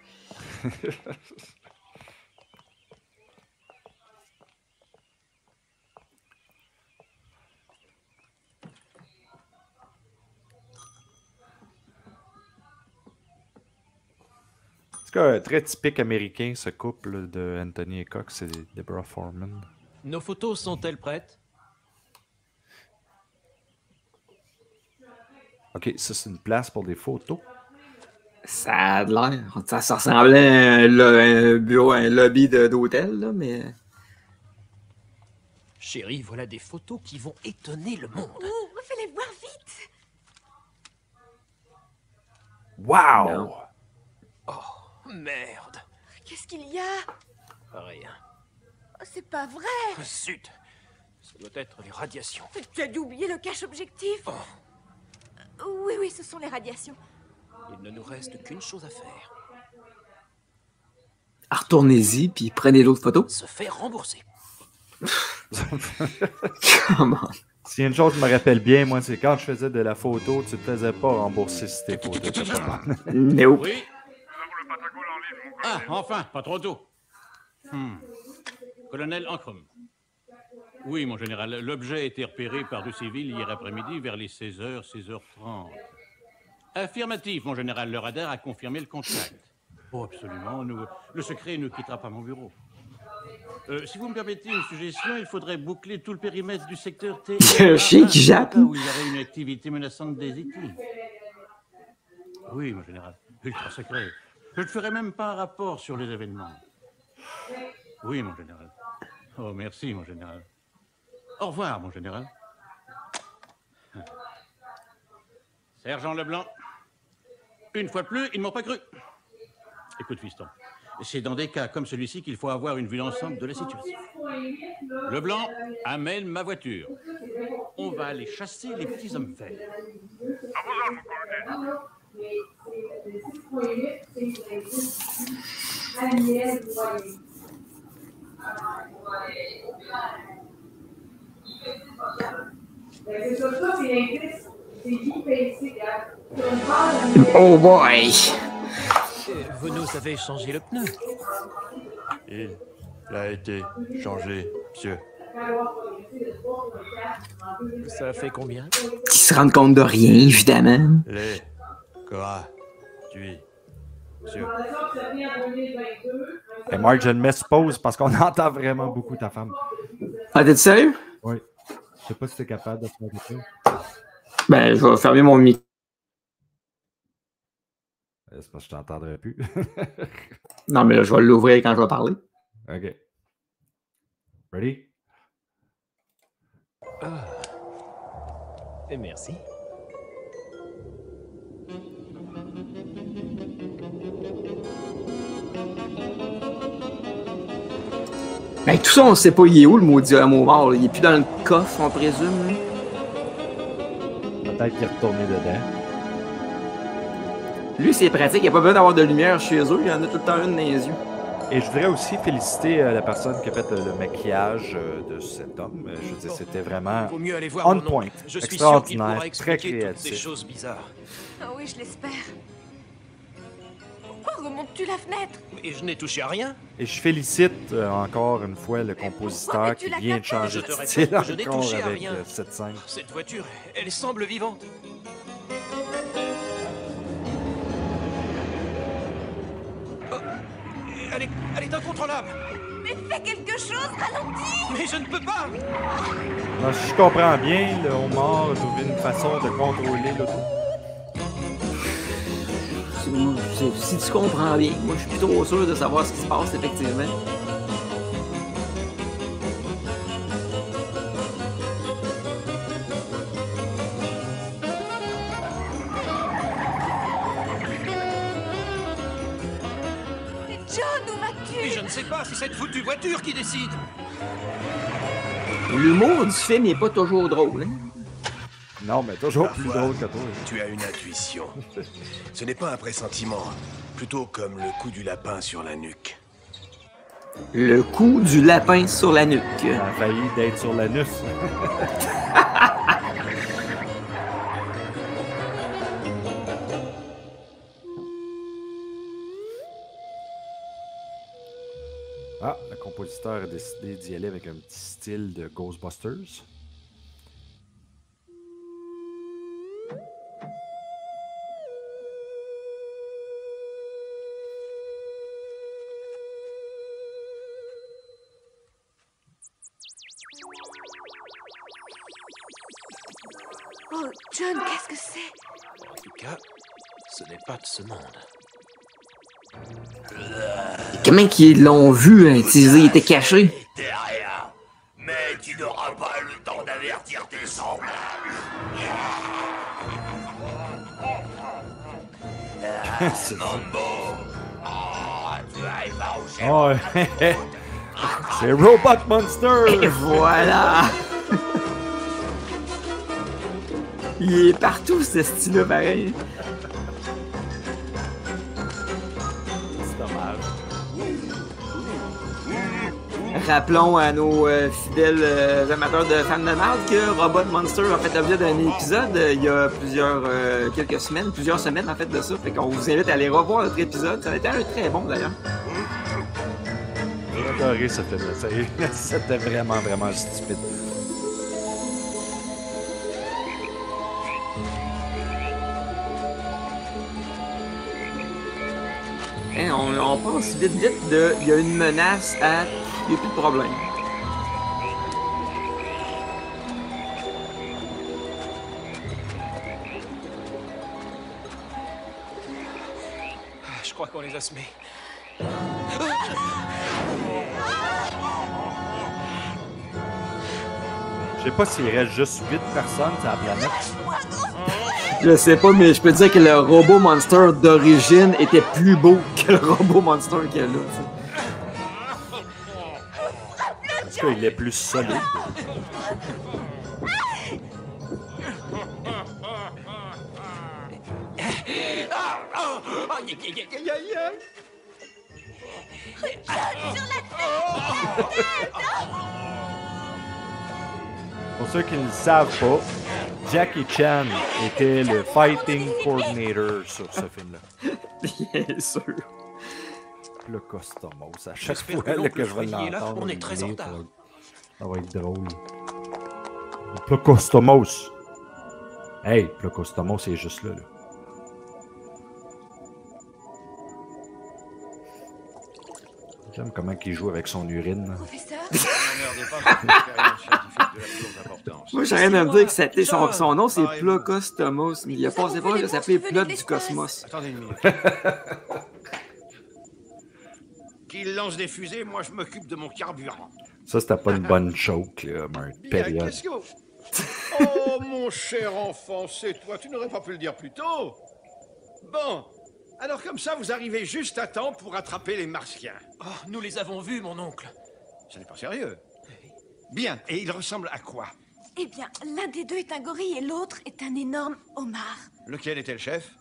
C'est un très typique américain, ce couple de Anthony et Cox et Deborah Foreman. Nos photos sont-elles prêtes? Ok, ça c'est une place pour des photos. Ça a de l'air. Ça ressemblait à un bureau, un lobby d'hôtel, là, mais. Chérie, voilà des photos qui vont étonner le monde. Ouh, fais-les voir vite. Wow! Oh, merde. Qu'est-ce qu'il y a? Rien. Oh, c'est pas vrai. Zut. Ça doit être les radiations. Tu as dû oublier le cache-objectif. Oui, oui, ce sont les radiations. Il ne nous reste qu'une chose à faire. Retournez-y, puis prenez l'autre photo. Se faire rembourser. Comment? S'il y a une chose que je me rappelle bien, moi, c'est quand je faisais de la photo, tu te faisais pas rembourser si tes photos. Nope. Oui. Ah, enfin, pas trop tôt. Colonel Ancrum. Oui, mon général, l'objet a été repéré par deux civils hier après-midi vers les 16h, 16h30. Affirmatif, mon général, le radar a confirmé le contact. Oh, absolument, le secret ne quittera pas mon bureau. Si vous me permettez une suggestion, il faudrait boucler tout le périmètre du secteur T. Un chien qui jappe. Où il y aurait une activité menaçante des IT. Oui, mon général, ultra secret. Je ne ferai même pas un rapport sur les événements. Oui, mon général. Oh, merci, mon général. Au revoir, mon général. Sergent Leblanc. Une fois de plus, ils ne m'ont pas cru. Écoute, fiston, c'est dans des cas comme celui-ci qu'il faut avoir une vue d'ensemble de la situation. Leblanc, amène ma voiture. On va aller chasser les petits hommes verts. Oh boy! Vous nous avez changé le pneu. Il a été changé, monsieur. Ça fait combien? Qui se rendent compte de rien, évidemment. Les gratuits, monsieur. Et Marc, je le mets sur pause parce qu'on entend vraiment beaucoup ta femme. Ah, t'es sérieux? Oui. Je sais pas si t'es capable de faire quelque chose. Ben, je vais fermer mon micro. C'est parce que je t'entendrai plus. Non, mais là, je vais l'ouvrir quand je vais parler. OK. Ready? Ah. Et merci. Ben, tout ça, on sait pas il est où, le maudit homme mort. Là. Il est plus dans le coffre, on présume. Là. Peut-être qu'il est retourné dedans. Lui, c'est pratique. Il n'y a pas besoin d'avoir de lumière chez eux. Il y en a tout le temps une dans les yeux. Et je voudrais aussi féliciter la personne qui a fait le maquillage de cet homme. Je veux dire, c'était vraiment Vaut mieux aller voir on mon point, oncle. Je suis sûr qu'il extraordinaire, pourra très expliquer toutes ces créatif. choses bizarres. Ah oui, je l'espère. Pourquoi remontes-tu la fenêtre? Et je n'ai touché à rien. Et je félicite encore une fois le compositeur qui vient de changer de Je style je n'ai encore touché à avec rien. cette scène. Cette voiture, elle semble vivante. Oh, elle est incontrôlable. Mais fais quelque chose, ralentis! Mais je ne peux pas. Alors, si je comprends bien, le homard a trouvé une façon de contrôler l'auto. Si tu comprends bien, moi, je suis plutôt sûr de savoir ce qui se passe, effectivement. John, où vas-tu? Mais je ne sais pas, c'est cette foutue voiture qui décide. L'humour du film n'est pas toujours drôle. Hein? Non, mais toujours plus Parfois, drôle que toi. Tu as une intuition. Ce n'est pas un pressentiment, plutôt comme le coup du lapin sur la nuque. Le coup du lapin sur la nuque. Ça a failli d'être sur l'anus. Ah, le compositeur a décidé d'y aller avec un petit style de Ghostbusters. Oh, John, qu'est-ce que c'est? En tout cas, ce n'est pas de ce monde. Comment qu'ils l'ont vu, hein? Il était caché. T'es rien, mais tu n'auras pas le temps d'avertir tes semblables. C'est Mambo, tu arrives à au Oh, c'est Robot Monster! Et voilà! Il est partout, ce style-là, pareil. C'est dommage. Rappelons à nos fidèles amateurs de fans de marde que Robot Monster a fait l'objet d'un épisode il y a quelques semaines, plusieurs semaines en fait de ça. Fait qu'on vous invite à aller revoir notre épisode. Ça a été un très bon d'ailleurs. J'ai adoré ce film-là. C'était vraiment, vraiment stupide. Hein, on pense vite de il y a une menace à il n'y a plus de problème. Je crois qu'on les a semés. Je sais pas s'il reste juste 8 personnes sur la planète. Je sais pas, mais je peux dire que le robot monster d'origine était plus beau que le robot monster qu'il y a là. En tout cas, il est plus solide. Pour ceux qui ne le savent pas, Jackie Chan était le fighting coordinator sur ce film-là. Bien sûr. Le Costomos, à chaque fois là, que je vais l'entendre, on est très en retard. Ça va être drôle. Le Costomos. Hey, le Costomos, c'est juste là. J'aime comment il joue avec son urine. Moi, j'ai rien à me dire que son nom, c'est Plocostomos. Mais il a passé pas, il s'appelait Plot du Cosmos. Attendez une minute. Qu'il lance des fusées, moi je m'occupe de mon carburant. Ça, c'était pas une bonne joke, là, période. Qu'est-ce que vous... Oh, mon cher enfant, c'est toi. Tu n'aurais pas pu le dire plus tôt. Bon, alors comme ça, vous arrivez juste à temps pour attraper les Martiens. Oh, nous les avons vus, mon oncle. Ce n'est pas sérieux. Bien, et ils ressemblent à quoi? Eh bien, l'un des deux est un gorille et l'autre est un énorme homard. Lequel était le chef?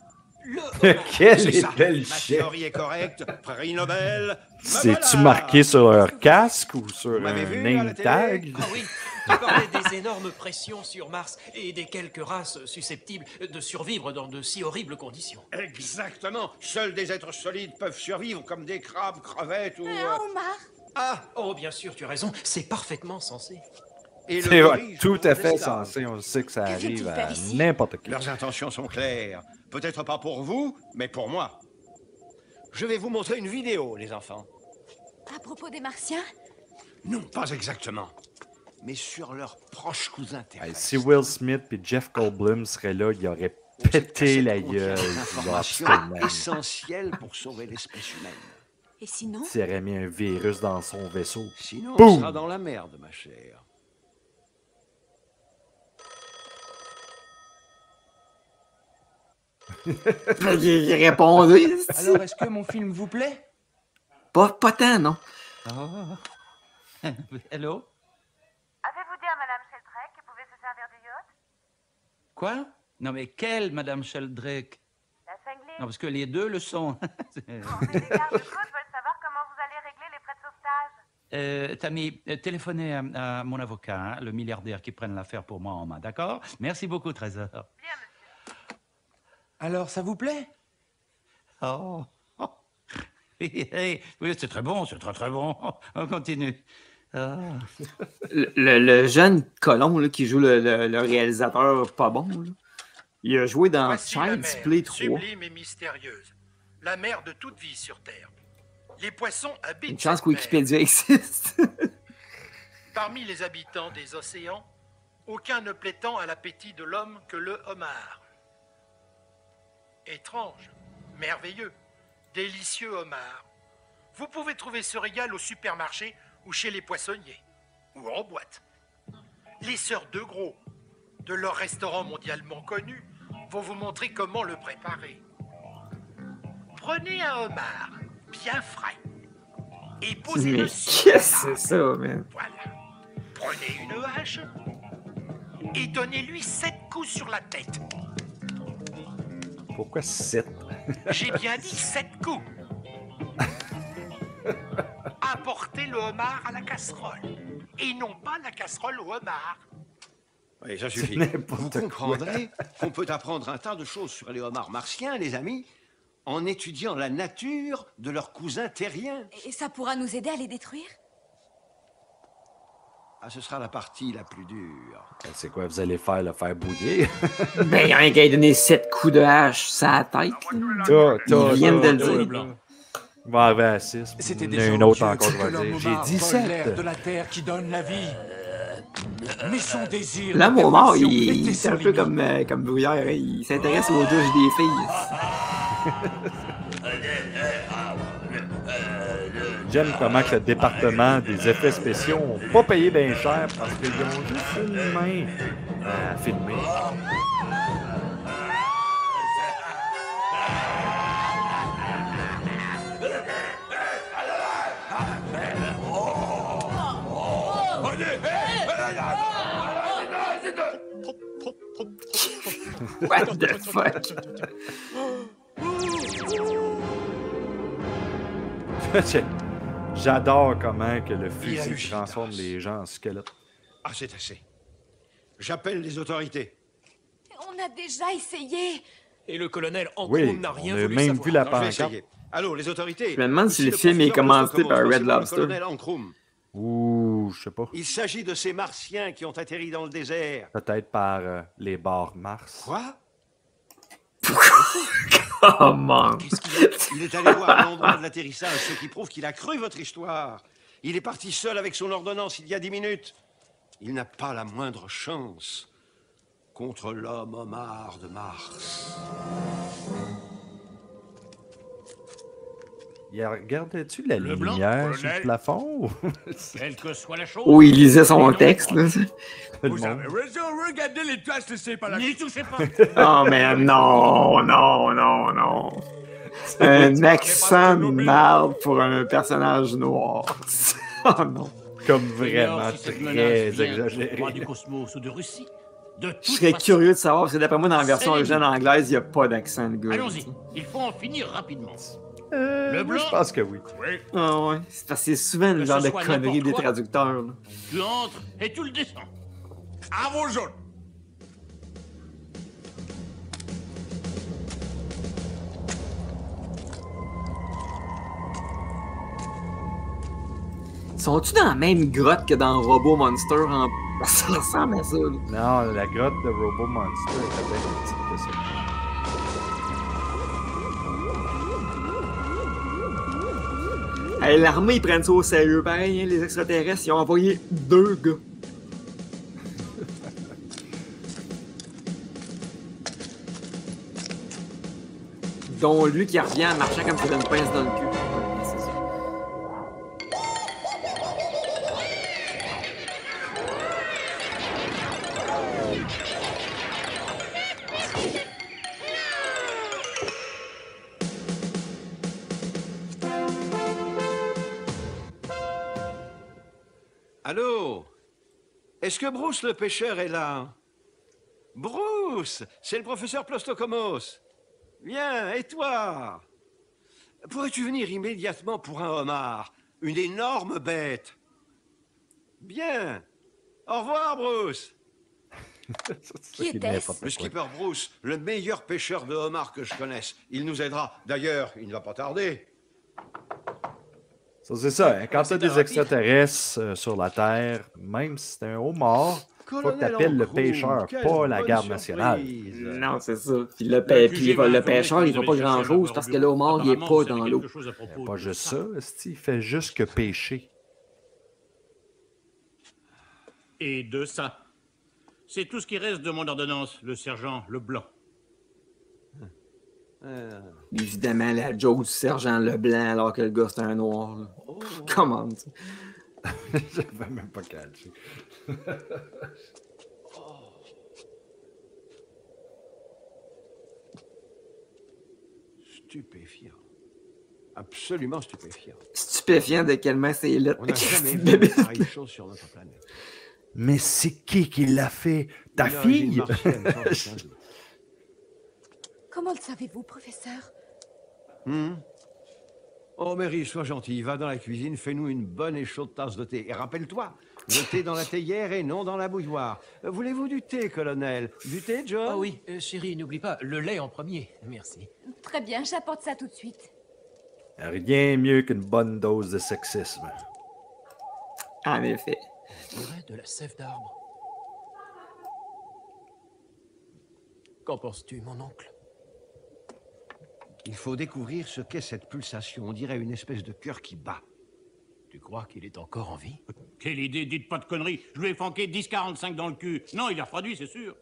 Quel était le Ma chef? théorie est correcte. Prix Nobel. C'est-tu marqué sur leur casque ou sur m'avez un vu à la name télé? tag? Ah oui, tu parlais des énormes pressions sur Mars et des quelques races susceptibles de survivre dans de si horribles conditions. Exactement. Seuls des êtres solides peuvent survivre, comme des crabes, crevettes ou... homard. Ah, oh, bien sûr, tu as raison, c'est parfaitement sensé. C'est tout à fait sensé. On sait que ça arrive à n'importe qui. Leurs intentions sont claires. Peut-être pas pour vous, mais pour moi. Je vais vous montrer une vidéo, les enfants. À propos des Martiens? Non, pas exactement. Mais sur leurs proches cousins terrestres. Hey, si Will Smith et Jeff Goldblum seraient là, ils auraient pété la gueule. Information essentielle pour sauver l'espèce humaine. Et sinon? S'il aurait mis un virus dans son vaisseau. Sinon, boum! on sera dans la merde, ma chère. Il répondait. Alors, est-ce que mon film vous plaît? Pas tant, non. Oh. Hello? Avez-vous dit à Madame Sheldrake qu'elle pouvait se servir du yacht? Quoi? Non, mais quelle Madame Sheldrake? La cinglée. Non, parce que les deux le sont. Bon, mais les gardes-côtes veulent savoir comment vous allez régler les frais de sauvetage. Tammy, téléphonez à mon avocat, hein, le milliardaire qui prenne l'affaire pour moi en main, d'accord? Merci beaucoup, Trésor. Bien, monsieur. Alors, ça vous plaît? Oh. Oui, c'est très bon, c'est très bon. On continue. Ah. Le jeune colon là, qui joue le réalisateur pas bon, là, il a joué dans Voici la Child's mer, Play 3. sublime et mystérieuse. La mer de toute vie sur Terre. Les poissons habitent Une chance cette mer. qu'Wikipédia existe. Parmi les habitants des océans, aucun ne plaît tant à l'appétit de l'homme que le homard. Étrange, merveilleux, délicieux homard. Vous pouvez trouver ce régal au supermarché ou chez les poissonniers, ou en boîte. Les sœurs De Gros, de leur restaurant mondialement connu, vont vous montrer comment le préparer. Prenez un homard, bien frais, et posez-le Mais sur qu'est-ce la que c'est ça, man? Voilà. Prenez une hache et donnez-lui 7 coups sur la tête. Pourquoi 7? J'ai bien dit 7 coups. Apportez le homard à la casserole. Et non pas la casserole au homard. Oui, ça suffit. Vous comprendrez qu'on peut apprendre un tas de choses sur les homards martiens, les amis, en étudiant la nature de leurs cousins terriens. Et ça pourra nous aider à les détruire? Ah, ce sera la partie la plus dure. C'est quoi, vous allez faire le faire bouillir? Ben, il y a un gars qui a donné 7 coups de hache sur la tête. Ils viennent de le dire. On va arriver à 6. C'était Il y en a déjà une autre odieux encore, je que vais l'homme dire. J'ai homard dit vole l'air 7. de la terre qui donne la vie. Mais son désir. Là, mon mort, d'évolution il était c'est un sans peu limite. comme Bruyère. Hein. Il s'intéresse aux douches des filles. J'aime comment que le département des effets spéciaux n'ont pas payé bien cher parce qu'ils ont juste une main à filmer. What the fuck? J'adore comment que le Il a eu fusil transforme les gens en squelettes. Ah, c'est assez. J'appelle les autorités. On a déjà essayé. Et le colonel Oui, Ancrum n'a rien on a voulu même savoir. vu la Non, je vais pancarte. essayer. Allô, les autorités. Je me demande si Ici le film est professeur commencé par Plostocomos, Red recevez le Lobster. colonel Ancrum. Ouh, je sais pas. Il s'agit de ces Martiens qui ont atterri dans le désert. Peut-être par les bars Mars. Quoi? Comment? Il est allé voir l'endroit de l'atterrissage, ce qui prouve qu'il a cru votre histoire. Il est parti seul avec son ordonnance il y a 10 minutes. Il n'a pas la moindre chance contre l'homme homard de Mars. Regardais-tu la Le blanc, lumière sur le colonel. plafond? Quelle que soit la chose. Où il lisait son texte, là. Vous avez raison, regardez les traces laissées par la... N'y touchez pas. Oh, mais non, non, non, non. Un accent de merde pour un personnage noir. Oh non. Comme Ignore vraiment si cette très menace vient du exagéré. roi du cosmos ou de Russie. De toute Je serais façon, curieux de savoir, parce que d'après moi, dans la version c'est originale anglaise, il n'y a pas d'accent de gars. allons-y. Il faut en finir rapidement. Le blanc? Je pense que oui. Oui. Ah ouais. C'est parce que c'est souvent le Que genre ce de soit conneries n'importe des quoi. traducteurs. Là. Tu entres et tu le descends. À vos ordres. Sont-tu dans la même grotte que dans Robo Monster en... Ça ressemble à ça. Là. Non, la grotte de Robo Monster était bien plus petite que ça. Hey, l'armée, ils prennent ça au sérieux. Pareil, hein, les extraterrestres, ils ont envoyé 2 gars. Dont lui qui revient en marchant comme s'il avait une pince dans le cul. Ouais, c'est ça. Allô? Est-ce que Bruce le pêcheur est là? Bruce! C'est le professeur Plostocomos. Viens, et toi? Pourrais-tu venir immédiatement pour un homard? Une énorme bête. Bien. Au revoir, Bruce. Qui était-ce? Le skipper Bruce, le meilleur pêcheur de homards que je connaisse. Il nous aidera. D'ailleurs, il ne va pas tarder. Ça, c'est ça. Hein, quand tu as des extraterrestres sur la Terre, même si c'est un homard, faut que tu appelles le pêcheur, pas la garde nationale. Non, c'est ça. Puis le pêcheur, il voit pas grand-chose parce que le homard, il est pas dans l'eau. Pas juste ça, il fait juste que pêcher. Et de ça. C'est tout ce qui reste de mon ordonnance, le sergent Leblanc. Évidemment, la joke du sergent Leblanc alors que le gars, c'est un noir. Là. Comment ça? J'avais même pas catché. Stupéfiant. Absolument stupéfiant. Stupéfiant de quelle main c'est là. On n'a jamais vu pareille chose sur notre planète. Mais c'est qui l'a fait? Ta Une origine fille? martienne, sans aucun doute. Comment le savez-vous, professeur? Oh, Mary, sois gentil. Va dans la cuisine, fais-nous une bonne et chaude tasse de thé. Et rappelle-toi, le thé dans la théière et non dans la bouilloire. Voulez-vous du thé, colonel? Du thé, John? Ah oui, chérie, n'oublie pas, le lait en premier. Merci. Très bien, j'apporte ça tout de suite. Rien mieux qu'une bonne dose de sexisme. En effet. Je dirais de la sève d'arbre. Qu'en penses-tu, mon oncle? Il faut découvrir ce qu'est cette pulsation. On dirait une espèce de cœur qui bat. Tu crois qu'il est encore en vie? Quelle idée, dites pas de conneries. Je lui ai fanqué 10,45 dans le cul. Non, il a refroidi, c'est sûr.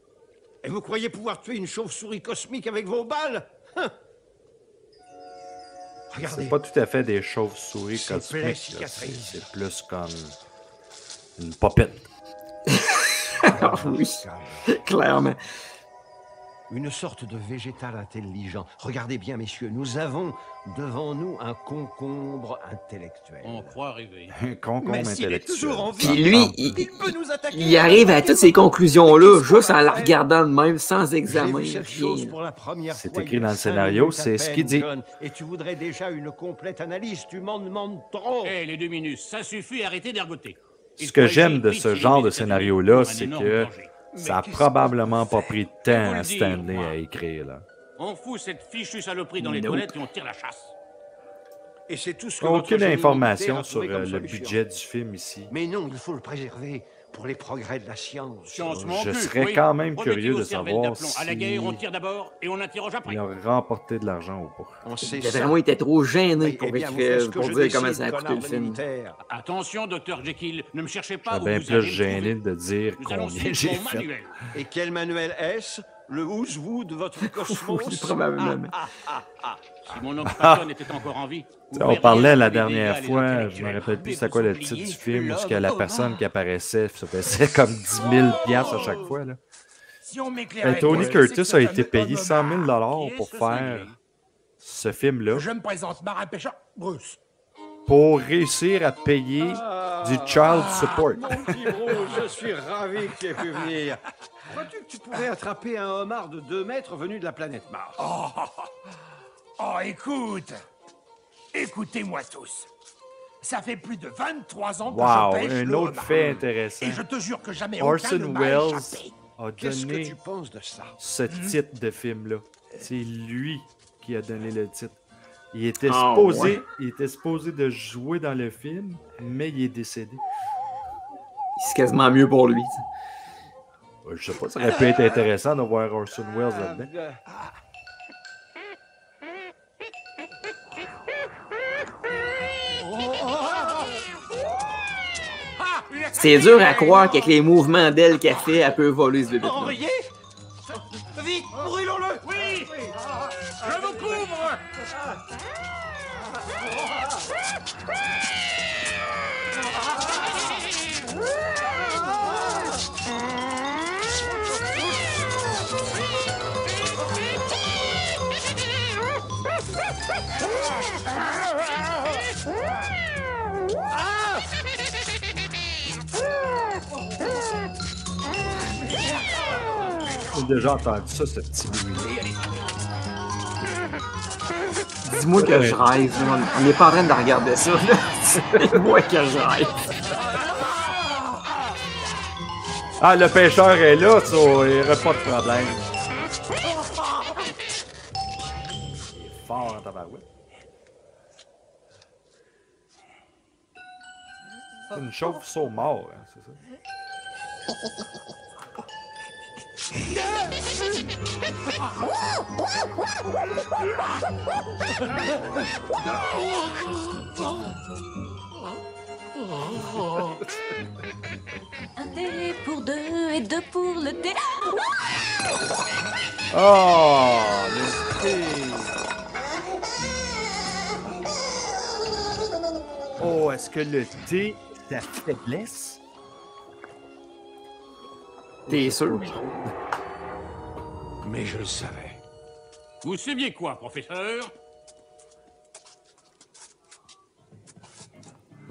Et vous croyez pouvoir tuer une chauve-souris cosmique avec vos balles? Regardez. C'est pas tout à fait des chauves-souris Ces cosmiques. plaies là. cicatrisent. C'est plus comme une popette. Oui, clairement. une sorte de végétal intelligent. Regardez bien, messieurs, nous avons devant nous un concombre intellectuel. On croit rêver. Un concombre Mais s'il est intellectuel. toujours en vie, Puis lui, il peut nous attaquer. il arrive à toutes ces conclusions-là juste en la regardant de même, sans J'ai examen. vu cette chose Rien. pour la première C'est fois écrit il y a dans le 5 scénario, minutes à c'est ce peine, qu'il dit. John, et tu voudrais déjà une complète analyse, tu m'en demandes trop. Hé, les 2 minutes, ça suffit, arrêtez d'ergoter. Ce que j'aime de ce genre de scénario-là, c'est que ça a probablement pas pris de temps à Stanley à écrire. Là. On fout cette fichue saloperie dans les Nope. toilettes et on tire la chasse. Et c'est tout ce que Aucune votre génie information militaire a sur trouvé comme le solution. budget du film ici. Mais non, il faut le préserver pour les progrès de la science. Je serais quand même curieux de savoir À la guerre, on tire d'abord et on interroge après. il a remporté de l'argent ou pas. On sait Il a ça. vraiment été trop gêné pour Eh bien, vous écrire, faites ce que pour je dire comment décide, ça a coûté le connard film. militaire. Attention, docteur Jekyll, ne me cherchez pas. J'aurais bien vous plus allez me gêné trouver. de dire Nous allons combien suivre j'ai mon fait. manuel. Et quel manuel est-ce? Le Who's-Who de votre cosmos? Oui, probablement. Si mon oncle Patton était encore en vie. vous On verriez parlait la les dernière dégâts, les fois, je me intellectuels. rappelle plus Mais c'est quoi vous le titre oubliez du film, que où ce que la l'homme personne qui apparaissait se faisait comme 10 000 piastres à chaque fois. Là. Si on m'éclairait... Tony c'est Curtis que a ça été me payé donne 100 000 Qui est pour ce faire cinglé? ce film-là, Je me présente, marin pêcheur Bruce. pour réussir à payer du child support. Mon petit Bruce, je suis ravi que tu aies pu venir. Crois-tu que tu pourrais attraper un homard de 2 mètres venu de la planète Mars? Oh, écoute. Écoutez-moi tous. Ça fait plus de 23 ans que Wow, je pêche un le autre homard. fait intéressant. Et je te jure que jamais aucun Orson ne m'a Welles échappé. a Qu'est-ce que donné tu penses de ça? ce titre de film-là. C'est lui qui a donné le titre. Il était, ouais. il était supposé de jouer dans le film, mais il est décédé. C'est quasiment mieux pour lui. Je sais pas, ça aurait pu être intéressant de voir Orson Welles là-dedans. C'est dur à croire qu'avec les mouvements d'elle qu'elle fait, elle peut voler ce bébé. Envoyez! Vite, brûlons-le! Oui! Je vous couvre! J'ai déjà entendu ça, ce petit bruit-là. Dis-moi que je rêve. On n'est pas en train de regarder ça. Dis-moi que je rêve. Ah, le pêcheur est là, ça, il n'y aurait pas de problème. Il est fort en tabarouette. C'est une chauve-souris mort, hein, c'est ça? Un thé pour 2 et 2 pour le thé. Oh, le thé! Oh, est-ce que le thé, ta faiblesse? T'es sûr? Mais je le savais. Vous saviez quoi, professeur?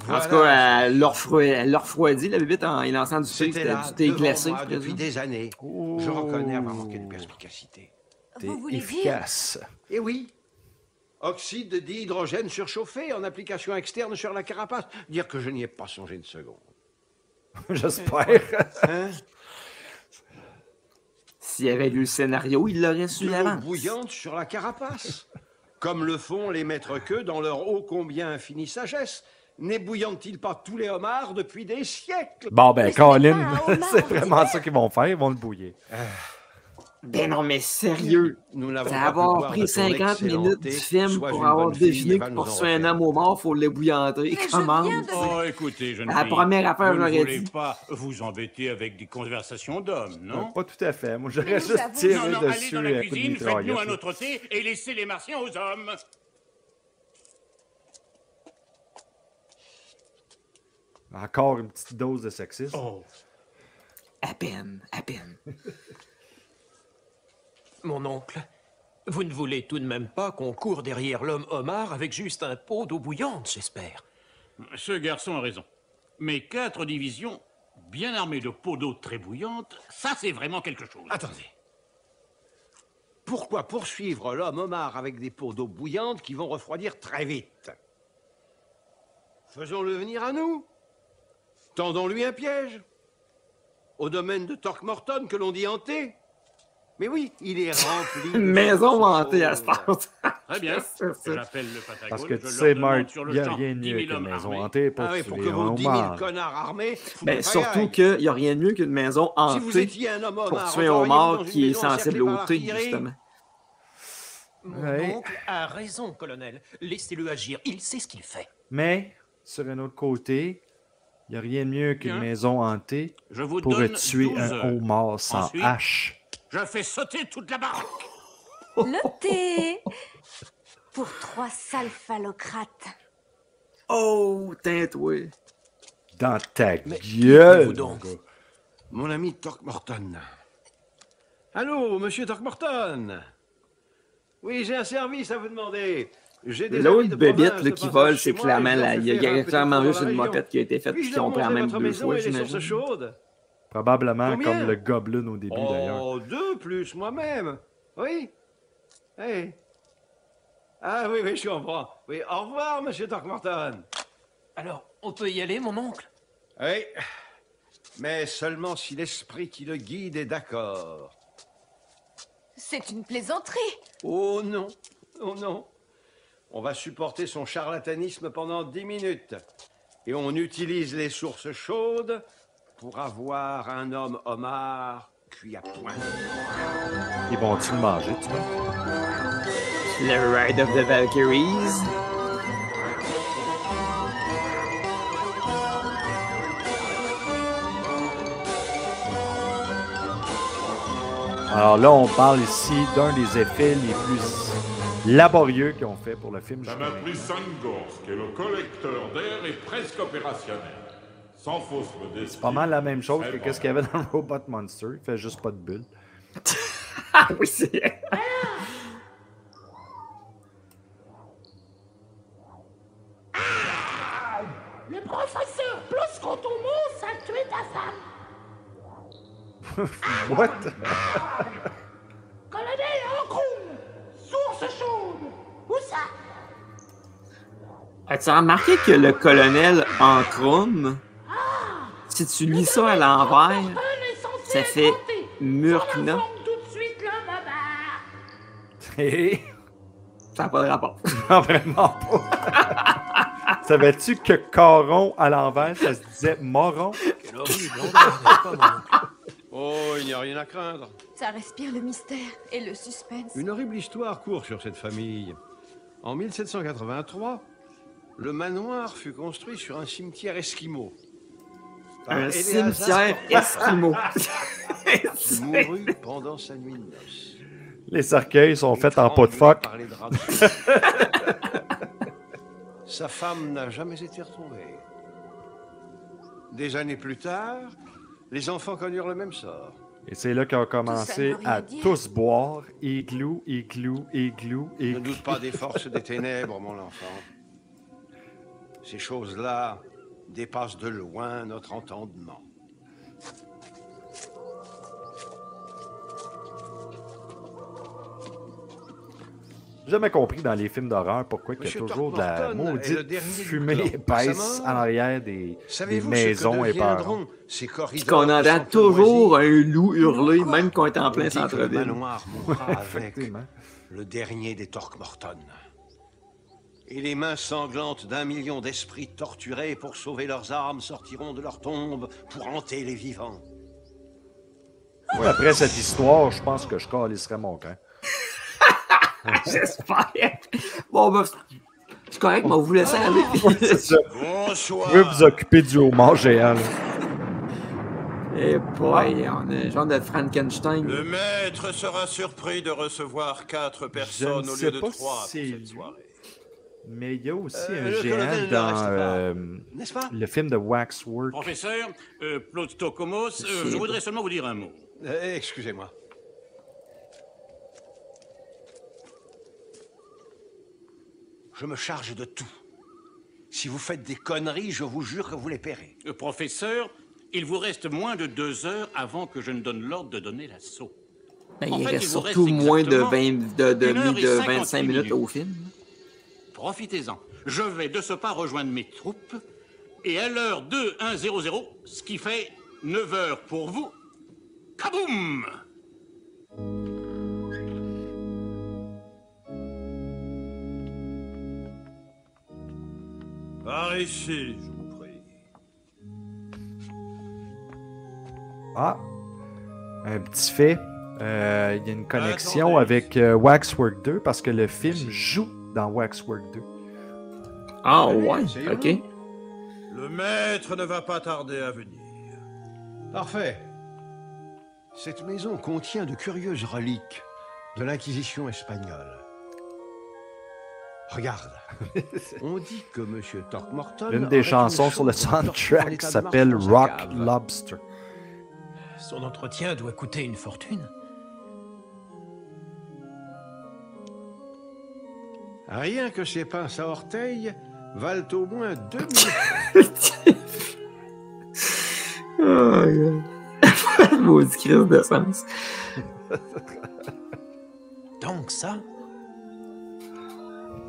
En tout cas, elle leur refroidit la bébête en y lançant du thé. C'était C'était là, du thé devant glacé. moi, je depuis présume. des années. Je reconnais avoir manqué de perspicacité. Thé Vous voulez efficace. Eh oui. Oxyde dihydrogène surchauffé en application externe sur la carapace. Dire que je n'y ai pas songé une seconde. J'espère. Hein? S'il avait lu le scénario, il l'aurait su De l'eau l'avance. bouillante sur la carapace. Comme le font les maîtres queux dans leur ô combien infinie sagesse. N'ébouillantent-ils pas tous les homards depuis des siècles? Bon, ben, Mais ce n'est Colin, pas un homard, c'est vraiment ça qu'ils vont faire, ils vont le bouiller. Ben non, mais sérieux. Nous n'avons Ça pas va pu avoir boire pris de ton 50 excellent minutes thé. du film Sois pour une avoir bonne fille, deviné ne va que nous pour en tuer un refaire. homme au mort, faut l'ébouillanter. je Comment? viens de- Oh, écoutez, jeune La fille, première affaire, vous ne j'aurais voulez dit. pas vous embêter avec des conversations d'hommes, non? Pas tout à fait. Moi, Mais j'aurais nous juste avons- tiré Non, allez dessus dans la à coup de cuisine, faites-nous un mitraillette. autre thé et laissez les martiens aux hommes. Encore une petite dose de sexisme. Oh. À peine, à peine. Mon oncle, vous ne voulez tout de même pas qu'on court derrière l'homme homard avec juste un pot d'eau bouillante, j'espère. Ce garçon a raison. Mais 4 divisions, bien armées de pots d'eau très bouillante, ça c'est vraiment quelque chose. Attendez. Pourquoi poursuivre l'homme homard avec des pots d'eau bouillante qui vont refroidir très vite? Faisons-le venir à nous. Tendons-lui un piège. Au domaine de Throckmorton que l'on dit hanté. Mais oui, il est rempli de Maison hantée à Star. Très bien. J'appelle le Patagone. Parce que tu sais, Marc, il n'y a rien de mieux qu'une maison hantée pour pour tuer que un vos 10 000 homard. connards armés... Ben, surtout qu'il n'y a rien de mieux qu'une maison Si vous hantée étiez un homme pour homard, tuer un entreriez-vous homard dans une qui est maison sensible encerclée au par thé, l'artillerie? justement. Mon oncle a raison, colonel. Laissez-le agir. Il sait ce qu'il fait. Mais, sur un autre côté, il n'y a rien de mieux qu'une Bien. maison hantée Je vous pour donne tuer 12 un heures. homard sans Ensuite, hache. Je fais sauter toute la baraque. Le thé pour 3 sales phallocrates. Oh, tintoué. Dans ta Vous gueule! donc. Mon ami Throckmorton. Allô, monsieur Throckmorton? Oui, j'ai un service à vous demander. J'ai des L'autre amis de bébite province là, de qui passage vole, chez c'est moi, clairement ils ont là. fait Il y faire un a petit clairement tour juste dans la une région. moquette qui a été faite Puis-je puis qui ont leur pris en montrer même votre 2 maison fois, et les sources j'imagine. chaudes? Probablement Combien? comme le Goblin au début, d'ailleurs. Oh, 2 plus moi-même. Oui. Hey. Ah oui, je comprends. Oui, au revoir, monsieur Throckmorton. Alors, on peut y aller, mon oncle? Oui. Mais seulement si l'esprit qui le guide est d'accord. C'est une plaisanterie. Oh non. Oh non. On va supporter son charlatanisme pendant 10 minutes. Et on utilise les sources chaudes pour avoir un homme homard cuit à point. Ils vont-tu le manger, tu vois? Le Ride of the Valkyries. Alors là, on parle ici d'un des effets les plus laborieux qu'ils ont fait pour le film. La matrice Sangors, qui est le collecteur d'air, est presque opérationnelle. Sans fausse modestie. C'est pas mal la même chose que qu'est-ce qu'il y avait dans le Robot Monster. Il fait juste pas de bulles. Ah oui, c'est... Le professeur Ploscotomos a tué ta femme. What? Colonel Ancrum, source chaude. Où ça? As-tu remarqué que le colonel Ancrum, si tu lis ça à l'envers, ça fait Murkna? Tout de suite le bobard. Et... Ça n'a pas de rapport. Non, vraiment pas. Savais-tu que Caron à l'envers, ça se disait Moron? Quel horrible endroit, n'est-ce pas, mon oncle? Oh, il n'y a rien à craindre. Ça respire le mystère et le suspense. Une horrible histoire court sur cette famille. En 1783, le manoir fut construit sur un cimetière esquimau. Par Un Éléazar cimetière esquimau. qui mourut pendant sa nuit de noces. Les cercueils sont faits en pot de phoque. Par les draps de- Sa femme n'a jamais été retrouvée. Des années plus tard, les enfants connurent le même sort. Et c'est là qu'ils ont commencé à tous boire. Igloo, igloo, igloo, Ne igloo. doute pas des forces des ténèbres, mon enfant. Ces choses-là dépassent de loin notre entendement. J'ai jamais compris dans les films d'horreur pourquoi il y a Monsieur toujours de la Throckmorton est le maudite dernier du fumée clan. À épaisse sa mort, en arrière des Savez-vous maisons ce que épeurantes. deviendront ces Puis corridors qu'on de entend sang toujours moisi? un loup hurler, même quand on est en On plein dit que le centre-ville. manoir mourra avec Effectivement. le dernier des Throckmorton. Et les mains sanglantes d'1 million d'esprits torturés pour sauver leurs âmes sortiront de leur tombe pour hanter les vivants. Ouais, après cette histoire, je pense que je calisserais mon camp. J'espère. Bon, ben, c'est correct, mais on vous laisse aller. C'est ça. Bonsoir. Vous pouvez vous occuper du homard géant. là. Eh boy, on est genre de Frankenstein. Le maître sera surpris de recevoir 4 personnes Je ne au sais lieu de pas 3 si c'est pour cette lui. soirée. Mais il y a aussi un le géant colonel ne dans reste pas. N'est-ce pas? le film de Waxwork. Professeur, Ploscotomos, je voudrais seulement vous dire un mot. Excusez-moi. Je me charge de tout. Si vous faites des conneries, je vous jure que vous les paierez. Professeur, il vous reste moins de 2 heures avant que je ne donne l'ordre de donner l'assaut. Ben, En il fait, reste il vous surtout reste moins de, exactement 1 heure et 25 minutes au film. Profitez-en. Je vais de ce pas rejoindre mes troupes. Et à l'heure 2-1-0-0, ce qui fait 9 heures pour vous, kaboum! Par ici, je vous prie. Ah, un petit fait. Il y a une connexion avec Waxwork 2 parce que le film joue dans Waxwork 2. Ah ouais, ok. Le maître ne va pas tarder à venir. Parfait. Cette maison contient de curieuses reliques de l'Inquisition espagnole. Regarde. On dit que M. Throckmorton... Une des chansons sur le soundtrack s'appelle Rock Lobster. Son entretien doit coûter une fortune. Rien que ces pinces à orteils valent au moins 2 000. Oh, maudit crise de sens. Donc ça?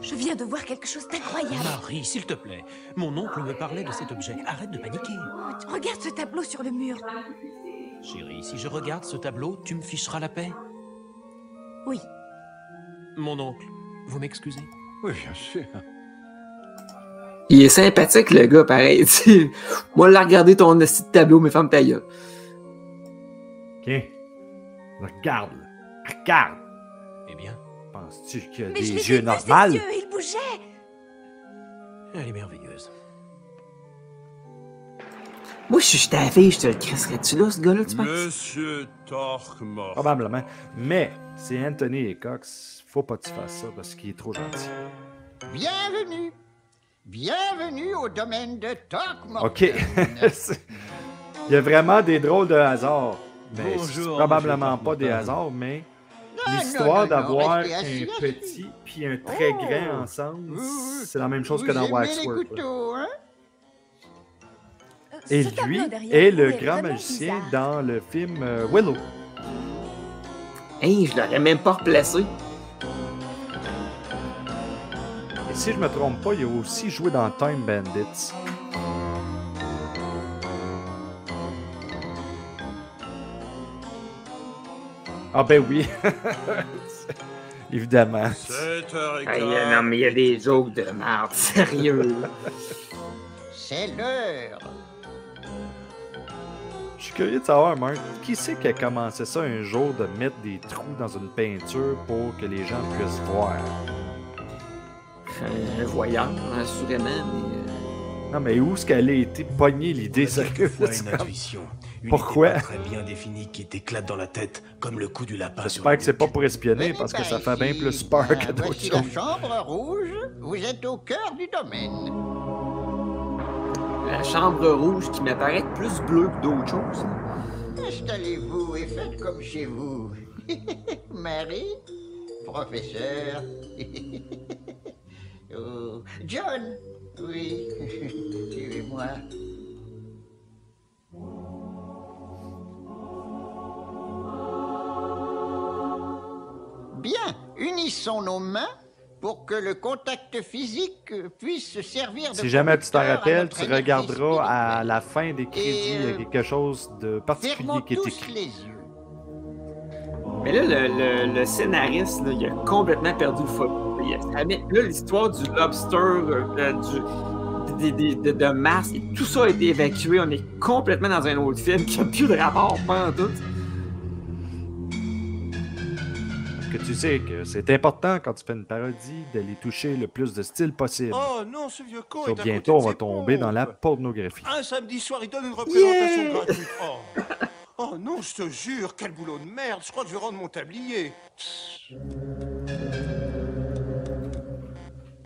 Je viens de voir quelque chose d'incroyable. Marie, s'il te plaît. Mon oncle me parlait de cet objet. Arrête de paniquer. Oh, regarde ce tableau sur le mur. Chérie, si je regarde ce tableau, tu me ficheras la paix? Oui. Mon oncle, vous m'excusez? Oui, bien sûr. Il est sympathique, le gars, pareil. Moi, là, regarder ton petit tableau, mais ferme ta gueule. OK. Regarde. Regarde. Eh bien? Penses-tu qu'il a Mais des yeux normaux? Il bougeait. Elle est merveilleuse. Moi, si j'étais la fille, je te le crisserais-tu là, ce gars-là, tu penses? Monsieur Throckmorton. Probablement. Mais c'est Anthony Cox. Faut pas que tu fasses ça parce qu'il est trop gentil. Bienvenue. Bienvenue au domaine de Throckmorton. OK. Il y a vraiment des drôles de hasards. Mais c'est probablement pas des hasards, mais l'histoire d'avoir un petit puis un très grand ensemble, c'est la même chose que dans Waxwork. Hein? Et lui est le grand magicien dans le film Willow. Hey, je l'aurais même pas replacé. Et si je me trompe pas, il a aussi joué dans Time Bandits. Ah ben oui. Évidemment. Hey, non, mais il y a des jokes de merde, sérieux. C'est l'heure. Je suis curieux de savoir, Marc, qui c'est qui a commencé ça un jour de mettre des trous dans une peinture pour que les gens puissent voir? Un voyant, assurément, mais... Non, mais où est-ce qu'elle a été pognée l'idée sérieuse? Une intuition. Une Pourquoi? idée pas très bien définie qui t'éclate dans la tête, comme le coup du lapin. J'espère que c'est pas pour espionner, parce que ça fait bien plus peur que d'autres Voici la choses. chambre rouge. Vous êtes au cœur du domaine. La chambre rouge qui m'apparaît plus bleue que d'autres choses. Installez-vous et faites comme chez vous. Mary, professeur. Oh, John, oui, suivez-moi. Bien, unissons nos mains pour que le contact physique puisse se servir de... Si jamais tu t'en conducteur à rappelles, notre tu énergie regarderas à la fin des crédits, il y a quelque chose de particulier Fermons qui est tous écrit. les yeux. Mais là, le scénariste, là, il a complètement perdu le focus. Là, l'histoire du lobster, de Mars, et tout ça a été évacué. On est complètement dans un autre film qui n'a plus de rapport, pas en tout. Que tu sais que c'est important quand tu fais une parodie d'aller toucher le plus de style possible. Oh non, ce vieux con So, est à côté bientôt, on de va ses tomber dans la pompes. pornographie. Un samedi soir, il donne une représentation gratuite. Oh. Oh non, je te jure, quel boulot de merde. Je crois que je vais rendre mon tablier.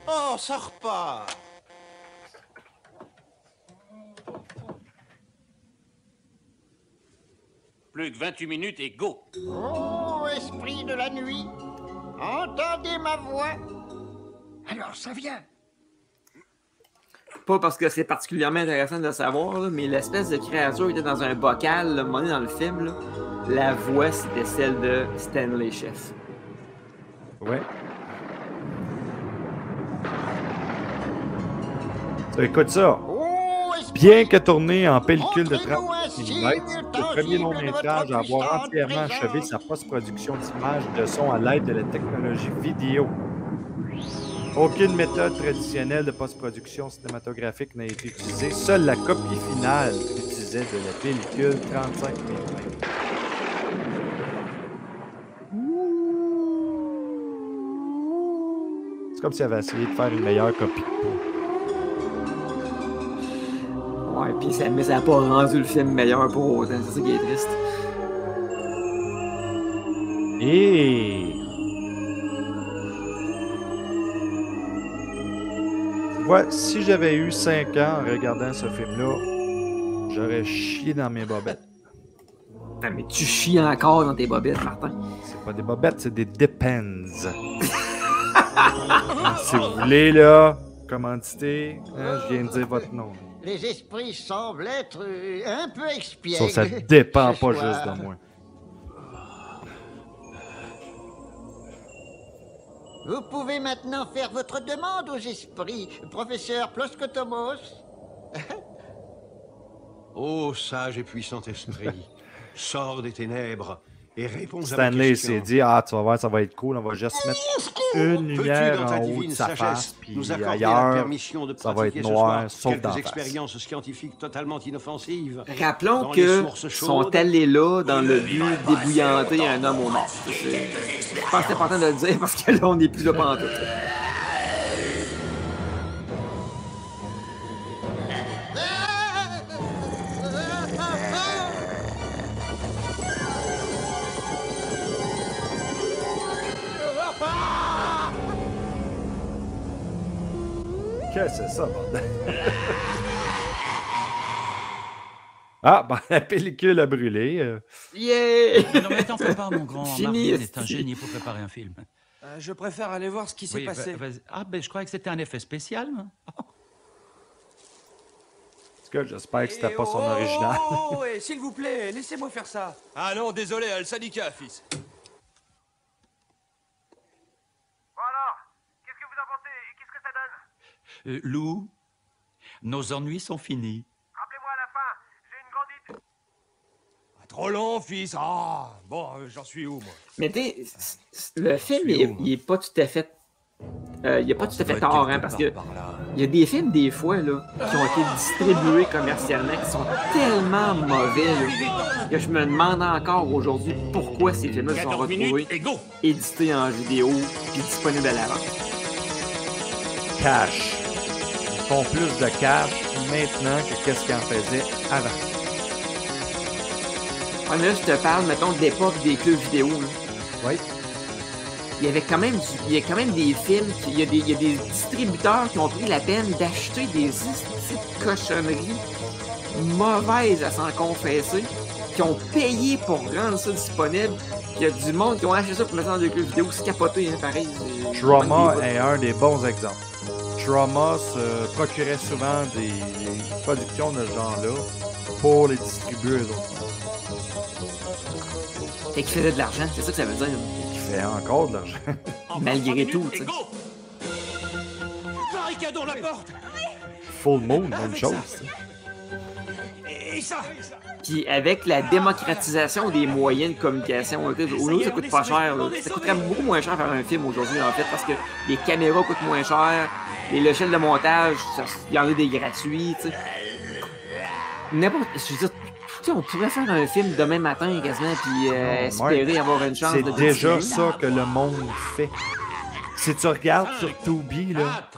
Oh, ça repart. Plus que 28 minutes et go! Oh, esprit de la nuit, entendez ma voix. Alors ça vient. Pas parce que c'est particulièrement intéressant de le savoir, là, mais l'espèce de créature était dans un bocal, là, un moment donné dans le film. Là, la voix, c'était celle de Stanley Chef. Ouais. Écoute ça. Bien que tourné en pellicule de 30 mm, le premier long métrage à avoir entièrement achevé sa post-production d'images de son à l'aide de la technologie vidéo. Aucune méthode traditionnelle de post-production cinématographique n'a été utilisée. Seule la copie finale utilisait de la pellicule 35 mm. C'est comme s'il avait essayé de faire une meilleure copie de peau. Ouais, puis ça n'a pas rendu le film meilleur pour autant. C'est ça qui est triste. Et... Ouais, si j'avais eu 5 ans en regardant ce film-là, j'aurais chié dans mes bobettes. Ah, mais tu chies encore dans tes bobettes, Martin. C'est pas des bobettes, c'est des Depends. Si vous voulez, là, commandité, hein, je viens de dire votre nom. Les esprits semblent être un peu expiègles. Ça dépend pas juste de moi. Vous pouvez maintenant faire votre demande aux esprits, professeur Ploskotomos. Ô sage et puissant esprit, sors des ténèbres et réponds à ma Stanley question. s'est dit, ah, tu vas voir, ça va être cool, on va juste mettre une lumière Peux-tu, dans ta en haut de divine sa sagesse, face, puis nous accorder ailleurs, la permission de ça va être pratiquer ce noir, soir sauf dans la quelques face. expériences scientifiques totalement inoffensives. Rappelons dans les que sources sont chaudes. allés là dans le but d'ébouillanter un homme au mort. Je pense que c'est important de le dire parce que là, on n'est plus là pantoute. Qu'est-ce que c'est ça, bordel? Ah, ben, la pellicule a brûlé. Yeah! Non, mais t'en fais pas, mon grand. Fini, Marvin est un génie pour préparer un film. Je préfère aller voir ce qui s'est passé. Ah, ben, je croyais que c'était un effet spécial. Hein? En tout cas, j'espère que c'était pas son original. Oh, s'il vous plaît, laissez-moi faire ça. Ah non, désolé, le syndicat, fils. Lou, nos ennuis sont finis. Trop long, fils. Ah, bon, j'en suis où, moi? Mais tu sais, le film, il est pas tout à fait... il est pas tout à fait tort, hein, parce que il y a des films, des fois, là, qui ont été distribués commercialement, qui sont tellement mauvais, là, que je me demande encore aujourd'hui pourquoi ces films-là se sont retrouvés édités en vidéo et disponibles à la vente. Cash. Ils font plus de cash maintenant que qu'est-ce qu'ils en faisaient avant. Ah, là, je te parle, mettons, de l'époque des clubs vidéo. Là. Oui. Il y avait quand même, il y a quand même des films, il y a des distributeurs qui ont pris la peine d'acheter des petites cochonneries mauvaises à s'en confesser, qui ont payé pour rendre ça disponible. Il y a du monde qui ont acheté ça pour mettre dans des clubs vidéo, c'est capoté, hein, pareil. Trauma est un des bons exemples. Trauma se procurait souvent des productions de ce genre-là pour les distribuer eux autres. Fait qu'il faisait de l'argent, c'est ça que ça veut dire. Il fait encore de l'argent. Malgré tout, tu sais. Barricadons la porte! Full Moon, même chose. Et ça! Puis avec la démocratisation des moyens de communication, aujourd'hui ça coûte pas cher. Là. Ça coûterait beaucoup moins cher faire un film aujourd'hui en fait parce que les caméras coûtent moins cher, les logiciels de montage, il y en a des gratuits, tu sais. N'importe, je veux dire, tu sais, on pourrait faire un film demain matin quasiment puis espérer avoir une chance de... C'est déjà ça que le monde fait. Si tu regardes sur Tubi, là,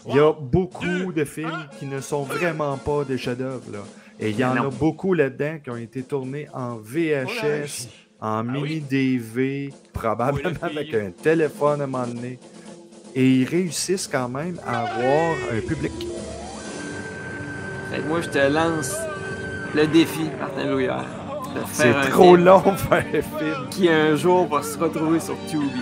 il y a beaucoup de films qui ne sont vraiment pas des chefs-d'œuvre, là. Et il y en a beaucoup là-dedans qui ont été tournés en VHS, en mini-DV, probablement avec un téléphone à un moment donné. Et ils réussissent quand même à avoir un public. Fait que moi, je te lance le défi, Martin Louillard. C'est trop long de faire un film. Qui un jour va se retrouver sur Tubi.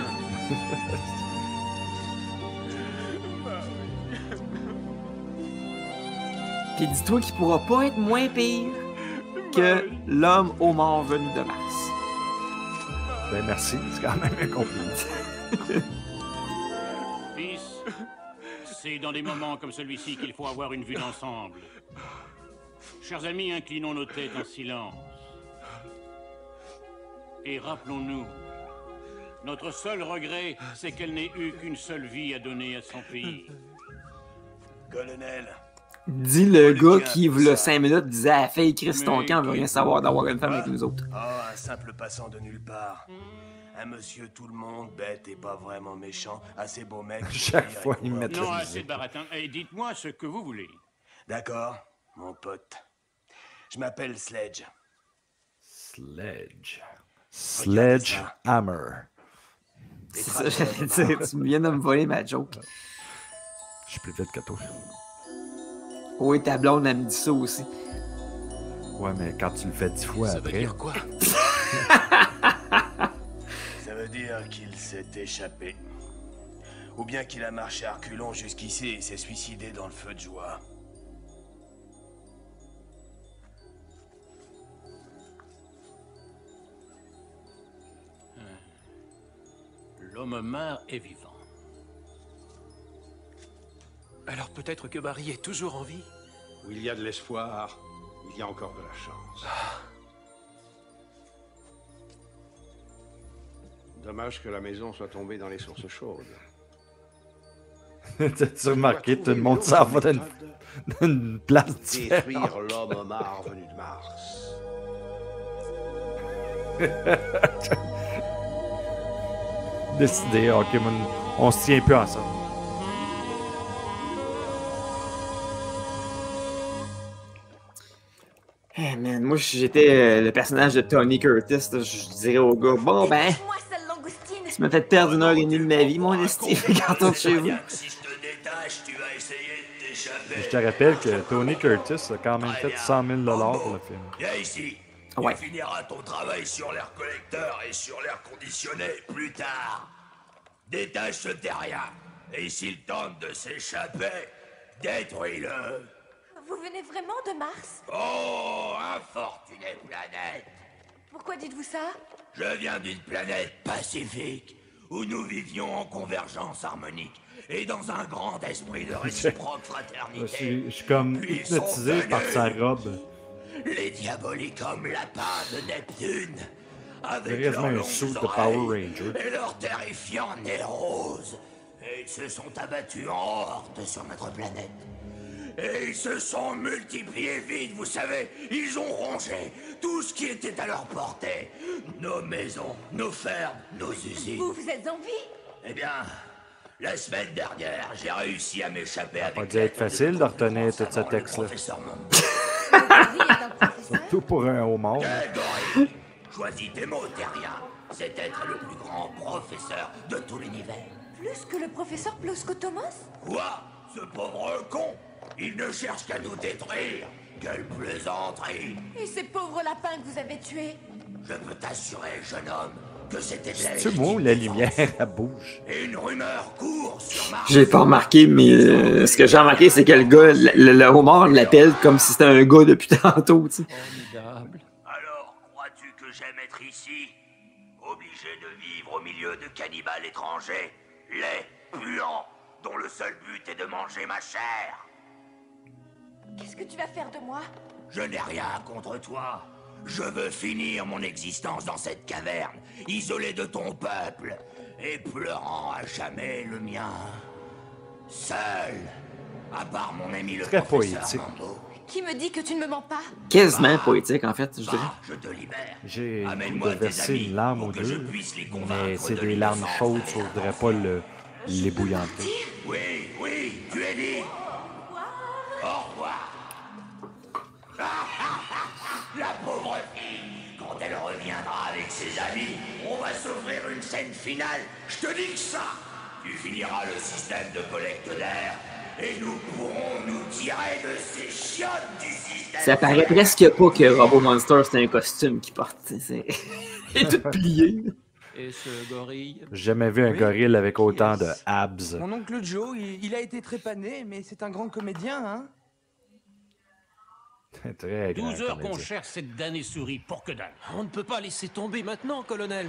Puis dis-toi qu'il pourra pas être moins pire que l'homme homard venu de Mars. Ben merci, c'est quand même un compliment. Fils, c'est dans des moments comme celui-ci qu'il faut avoir une vue d'ensemble. Chers amis, inclinons nos têtes en silence. Et rappelons-nous, notre seul regret, c'est qu'elle n'ait eu qu'une seule vie à donner à son pays. Colonel. Dis le gars qui, il y a 5 minutes, disait à la fille, Chris, ton camp, on veut rien savoir d'avoir une femme avec nous autres. Oh, un simple passant de nulle part. Un monsieur tout le monde, bête et pas vraiment méchant, assez beau mec. Chaque fois, ils mettent Non, la assez musique. de baratin. Et dites-moi ce que vous voulez. D'accord, mon pote. Je m'appelle Sledge. Sledgehammer. C'est ça, j'allais dire. Tu viens de me voler ma joke. Je suis plus vite que toi. Oui, ta blonde, elle me dit ça aussi. Ouais, mais quand tu le fais 10 fois Ça après... veut dire quoi? Ça veut dire qu'il s'est échappé. Ou bien qu'il a marché à reculons jusqu'ici et s'est suicidé dans le feu de joie. L'homme homard est vivant. Alors peut-être que Barry est toujours en vie? Où il y a de l'espoir, il y a encore de la chance. Dommage que la maison soit tombée dans les sources chaudes. T'as-tu remarqué, tout le monde s'en va dans une place différente. Détruire l'homme homard venu de Mars. Décidé, ok, on se tient plus ensemble. Hey man, moi si j'étais le personnage de Tony Curtis, là, je dirais au gars, bon ben, tu m'as fait perdre 1h30 de ma vie, mon esti, regarde chez vous. Je te rappelle que Tony Curtis a quand même fait 100 000 $ pour le film. Viens ici. Ouais. Tu finiras ton travail sur l'air collecteur et sur l'air conditionné plus tard. Détache ce terrien. Et s'il tente de s'échapper, détruis-le. Vous venez vraiment de Mars? Oh, infortunée planète. Pourquoi dites-vous ça? Je viens d'une planète pacifique où nous vivions en convergence harmonique et dans un grand esprit de réciproque fraternité. Je suis comme Puis hypnotisé sont par venus sa robe. les diaboliques hommes lapins de Neptune, avec Quasiment leurs un longues suit de oreilles Power Ranger. et leurs terrifiants nez roses. Et ils se sont abattus en horde sur notre planète. Et ils se sont multipliés vite, vous savez. Ils ont rongé tout ce qui était à leur portée. Nos maisons, nos fermes, nos usines. Vous êtes en vie? Eh bien, la semaine dernière, j'ai réussi à m'échapper avec Ça a dû être facile de retenir tout ce texte-là. Surtout pour un homard. Gorille, choisis tes mots, terrien. C'est être le plus grand professeur de tout l'univers. Plus que le professeur Ploskotomos? Quoi? Ce pauvre con? Il ne cherche qu'à nous détruire. Quelle plaisanterie! Et ces pauvres lapins que vous avez tués? Je peux t'assurer, jeune homme, que c'était de la C'est moi où la lumière, elle bouge. Et une rumeur court sur Mars. J'ai pas remarqué, mais ce que j'ai remarqué, c'est que le gars, le homard l'appelle comme si c'était un gars depuis tantôt, tu sais. Alors, crois-tu que j'aime être ici? Obligé de vivre au milieu de cannibales étrangers, laids, puants, dont le seul but est de manger ma chair? Qu'est-ce que tu vas faire de moi? Je n'ai rien contre toi. Je veux finir mon existence dans cette caverne, isolé de ton peuple, et pleurant à jamais le mien. Seul, à part mon ami le Très professeur poétique. Mando. Qui me dit que tu ne me mens pas? Quasiment poétique, en fait, je dirais. Je te libère. J'ai le goût Amène-moi de tes verser amis une larme pour ou que je deux, puisse les mais convaincre c'est de des larmes l'innocence chaudes, de je ne voudrais pas l'ébouillanter. Oui, oui, tu es dit. Au revoir. La pauvre fille, quand elle reviendra avec ses amis, on va s'offrir une scène finale. Je te dis que ça. Tu finiras le système de collecte d'air et nous pourrons nous tirer de ces chiottes du système. Ça paraît presque pas que Robo Monster, c'est un costume qu'il porte. C'est il est tout plié. Et ce gorille? J'ai jamais vu un gorille avec autant de abs. Mon oncle Joe, il a été trépané, mais c'est un grand comédien, hein? Très 12 grand heures qu'on comédien. cherche cette damnée souris pour que dalle. On ne peut pas laisser tomber maintenant, colonel.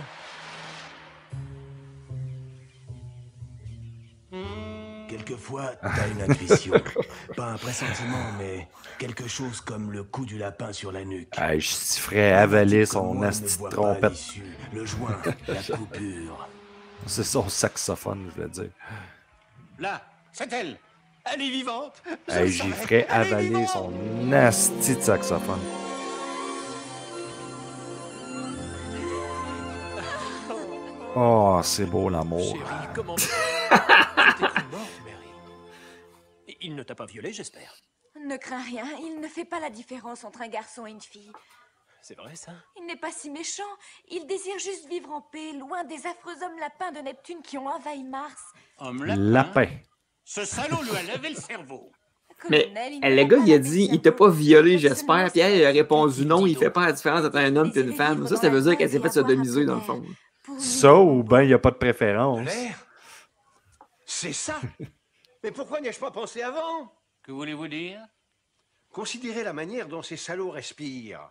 Quelquefois, t'as une intuition. Pas un pressentiment, mais quelque chose comme le coup du lapin sur la nuque. Ah, je ferais avaler son Moi, ne asti de vois pas trompette. l'issue, le joint, la coupure. C'est son saxophone, je veux dire. Là, c'est elle. Elle est vivante. Je Hey, le j'y savais. ferais Elle est avaler vivante. son asti de saxophone. Oh, c'est beau l'amour. Chérie, comment... Tu t'es cru morte, Mary. Il ne t'a pas violée, j'espère. Ne crains rien, il ne fait pas la différence entre un garçon et une fille. C'est vrai, ça? Il n'est pas si méchant. Il désire juste vivre en paix, loin des affreux hommes lapins de Neptune qui ont envahi Mars. Homme Lapin. Ce salaud lui a lavé le cerveau. Mais le gars, il a dit, il t'a pas violé, j'espère. Puis elle a répondu non, il fait pas la différence entre un homme et une femme. Ça veut dire qu'elle s'est fait sodomiser, dans le fond. Ça, ou ben, il n'y a pas de préférence. L'air? C'est ça. Mais pourquoi n'y ai-je pas pensé avant? Que voulez-vous dire? Considérez la manière dont ces salauds respirent.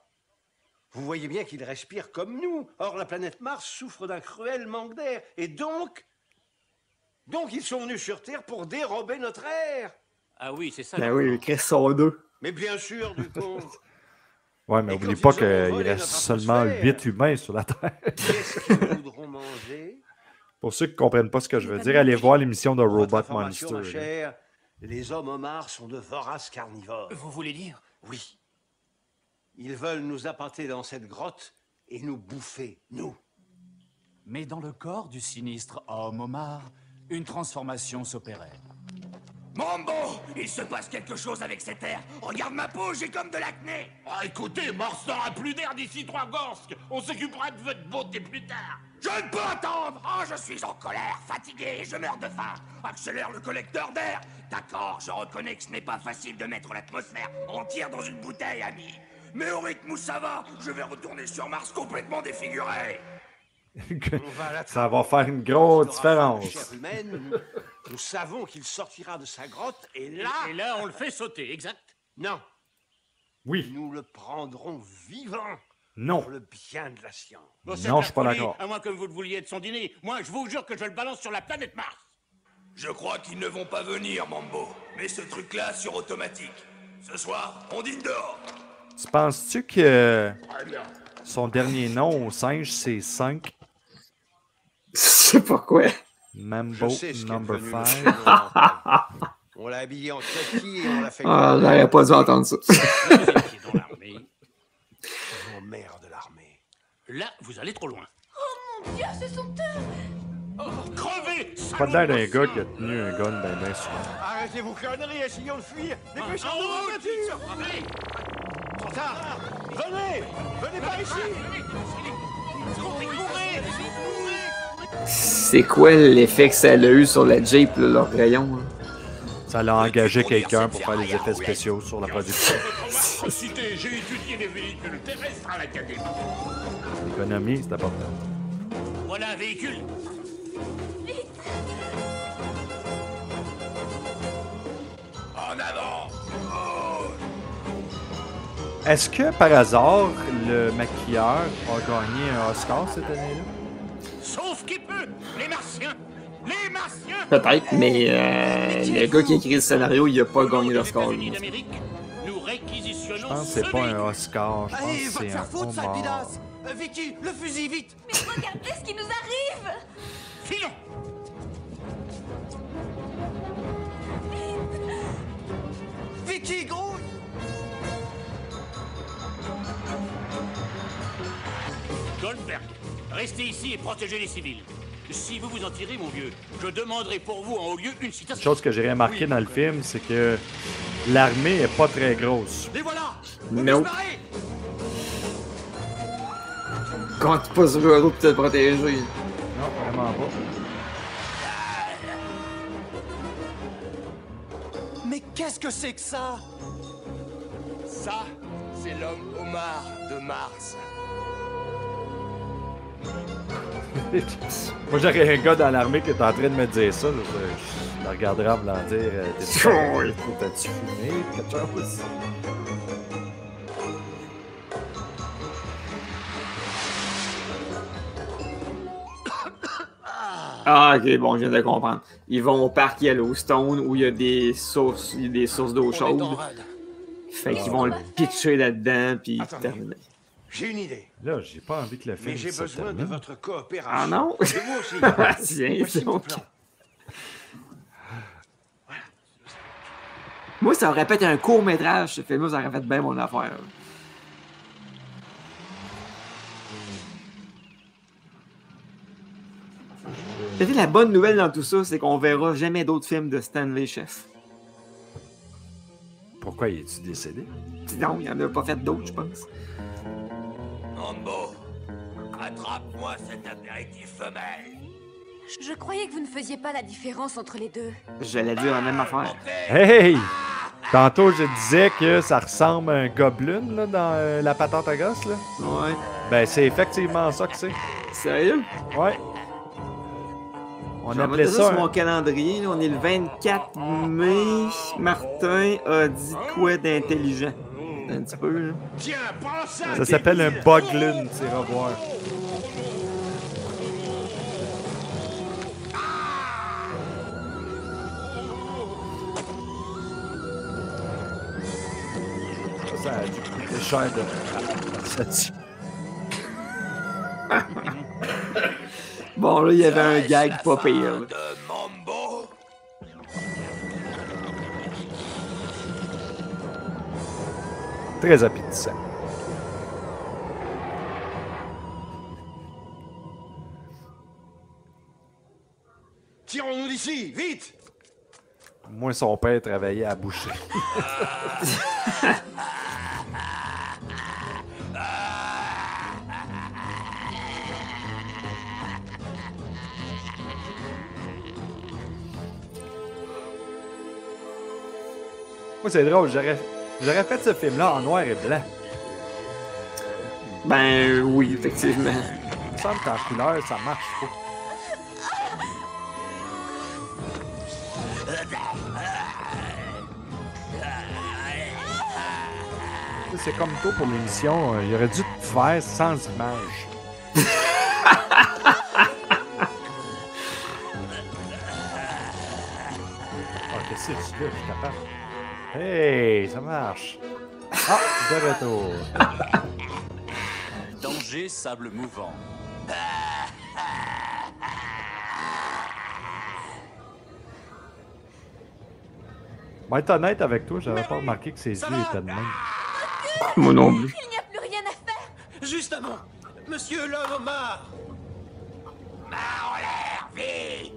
Vous voyez bien qu'ils respirent comme nous. Or, la planète Mars souffre d'un cruel manque d'air. Et donc ils sont venus sur Terre pour dérober notre air. Ah oui, c'est ça. Ben oui, Chris sont deux. Mais bien sûr, du con. Ouais, mais Et oublie quand pas ils qu'il auront volé reste notre seulement atmosphère, 8 humains sur la Terre. Qu'est-ce qu'ils voudront manger? Pour ceux qui ne comprennent pas ce que je veux dire, allez voir l'émission de Pour votre Robot information, ma Monster. là. chère, les hommes homards sont de voraces carnivores. Vous voulez dire? Oui. Ils veulent nous appâter dans cette grotte et nous bouffer, nous. Mais dans le corps du sinistre homme homard, une transformation s'opérait. Mambo, il se passe quelque chose avec cette air. Regarde ma peau, j'ai comme de l'acné. Ah, écoutez, Mars n'aura plus d'air d'ici 3 Gorsk. On s'occupera de votre beauté plus tard. Je ne peux attendre. Oh, je suis en colère, fatigué et je meurs de faim. Accélère le collecteur d'air. D'accord, je reconnais que ce n'est pas facile de mettre l'atmosphère entière dans une bouteille, ami. Mais au rythme où ça va, je vais retourner sur Mars complètement défiguré. Ça va faire une grosse différence. Chair humaine, nous savons qu'il sortira de sa grotte et là... Et là, on le fait sauter, exact. Non. Oui. Nous le prendrons vivant. Non. Pour le bien de la science. Bon, c'est Non, de la je suis pas folie, d'accord. À moins que vous le vouliez de son dîner. Moi, je vous jure que je le balance sur la planète Mars. Je crois qu'ils ne vont pas venir, Mambo. Mais ce truc-là sur automatique. Ce soir, on dîne dehors. Tu penses-tu que son dernier nom au singe, c'est 5? Je sais pas quoi. Mambo Je sais ce qu'est number devenu le 5. chinois. On l'a habillé en kaki et on l'a fait... Ah, j'aurais pas dû entendre ça. Dans l'armée. Oh merde, l'armée. Là, vous allez trop loin. Oh mon Dieu, ce sont eux! Crevez! C'est pas l'air d'un gars qui a tenu un gun ben souvent. Arrêtez vos conneries, essayons de fuir. Dépêchons-nous de la voiture. Trop tard. Venez. Venez par ici. C'est quoi l'effet que ça a eu sur la Jeep, là, leur rayon? Hein? Ça l'a engagé quelqu'un pour faire les effets spéciaux sur la production. Cité, j'ai étudié les véhicules terrestres à l'académie. L'économie, c'est important. Voilà un véhicule. En avant. Est-ce que, par hasard, le maquilleur a gagné un Oscar cette année-là? Sauf qui peut! Les Martiens! Les Martiens! Peut-être, mais le gars qui a écrit le scénario, il a pas gagné l'Oscar. lui. Nous réquisitionnons. Je pense que c'est pas un Oscar, je pense Allez, que va te c'est faire un foutre, sale homard. bidasse. Vicky, le fusil, vite. Mais regardez ce qui nous arrive! Filons! Vicky, grouille. Goldberg, restez ici et protégez les civils. Si vous vous en tirez, mon vieux, je demanderai pour vous en haut lieu une Une citation. chose que j'ai remarqué dans le film, c'est que l'armée est pas très grosse. Les voilà. Non. Compte pas sur eux pour te protéger. Non, vraiment pas. Mais qu'est-ce que c'est que ça? Ça, c'est l'homme homard de Mars. Moi, j'aurais un gars dans l'armée qui est en train de me dire ça. Je le regarderai en me l'en dire. T'as-tu fumé? Quelque chose? Ah, ok, bon, je viens de comprendre. Ils vont au parc Yellowstone où il y a des sources d'eau chaude. Fait qu'ils vont le pitcher là-dedans, puis terminer. J'ai une idée. Là, j'ai pas envie que le film Mais j'ai se besoin de termine. votre coopération. Ah non? De moi aussi. Tiens, Voici mon donc. plan. Moi, ça aurait pu être un court-métrage, ce film-là, ça aurait fait bien mon affaire. T'as vu, la bonne nouvelle dans tout ça, c'est qu'on verra jamais d'autres films de Stanley Chef. Pourquoi il est-tu décédé? Non, il en a pas fait d'autres, je pense. Mambo, attrape-moi cet apéritif femelle. Je croyais que vous ne faisiez pas la différence entre les deux. J'allais dire la même affaire. Hey! Tantôt, je disais que ça ressemble à un gobelin là, dans la patente à gosse. Là. Ouais. Ben, c'est effectivement ça que c'est. Sérieux? Ouais. On Je vais appelait mettre ça. sur mon calendrier, là, on est le 24 mai. Martin a dit quoi d'intelligent? Un petit peu, là. Tiens, prends ça! Ça s'appelle un boglin, tu iras voir. Ça a dû coûter cher de. Ça tue. Bon, là, il y avait un gag pas pire. là. Très appétissant. Tirons-nous d'ici, vite! Moi, son père travaillait à boucher. Moi, c'est drôle, j'aurais fait ce film-là en noir et blanc. Ben oui, effectivement. Il me semble qu'en couleur, ça marche pas. C'est comme toi pour l'émission, il aurait dû te faire sans image. Qu'est-ce que tu fais? Je suis capable. Hey, ça marche. Ah, de retour. Danger, sable mouvant. Moi, être honnête avec toi, j'avais pas remarqué que ses yeux étaient de même. Moi non plus. Il n'y a plus rien à faire. Justement, monsieur l'homme Omar. En l'air, vite!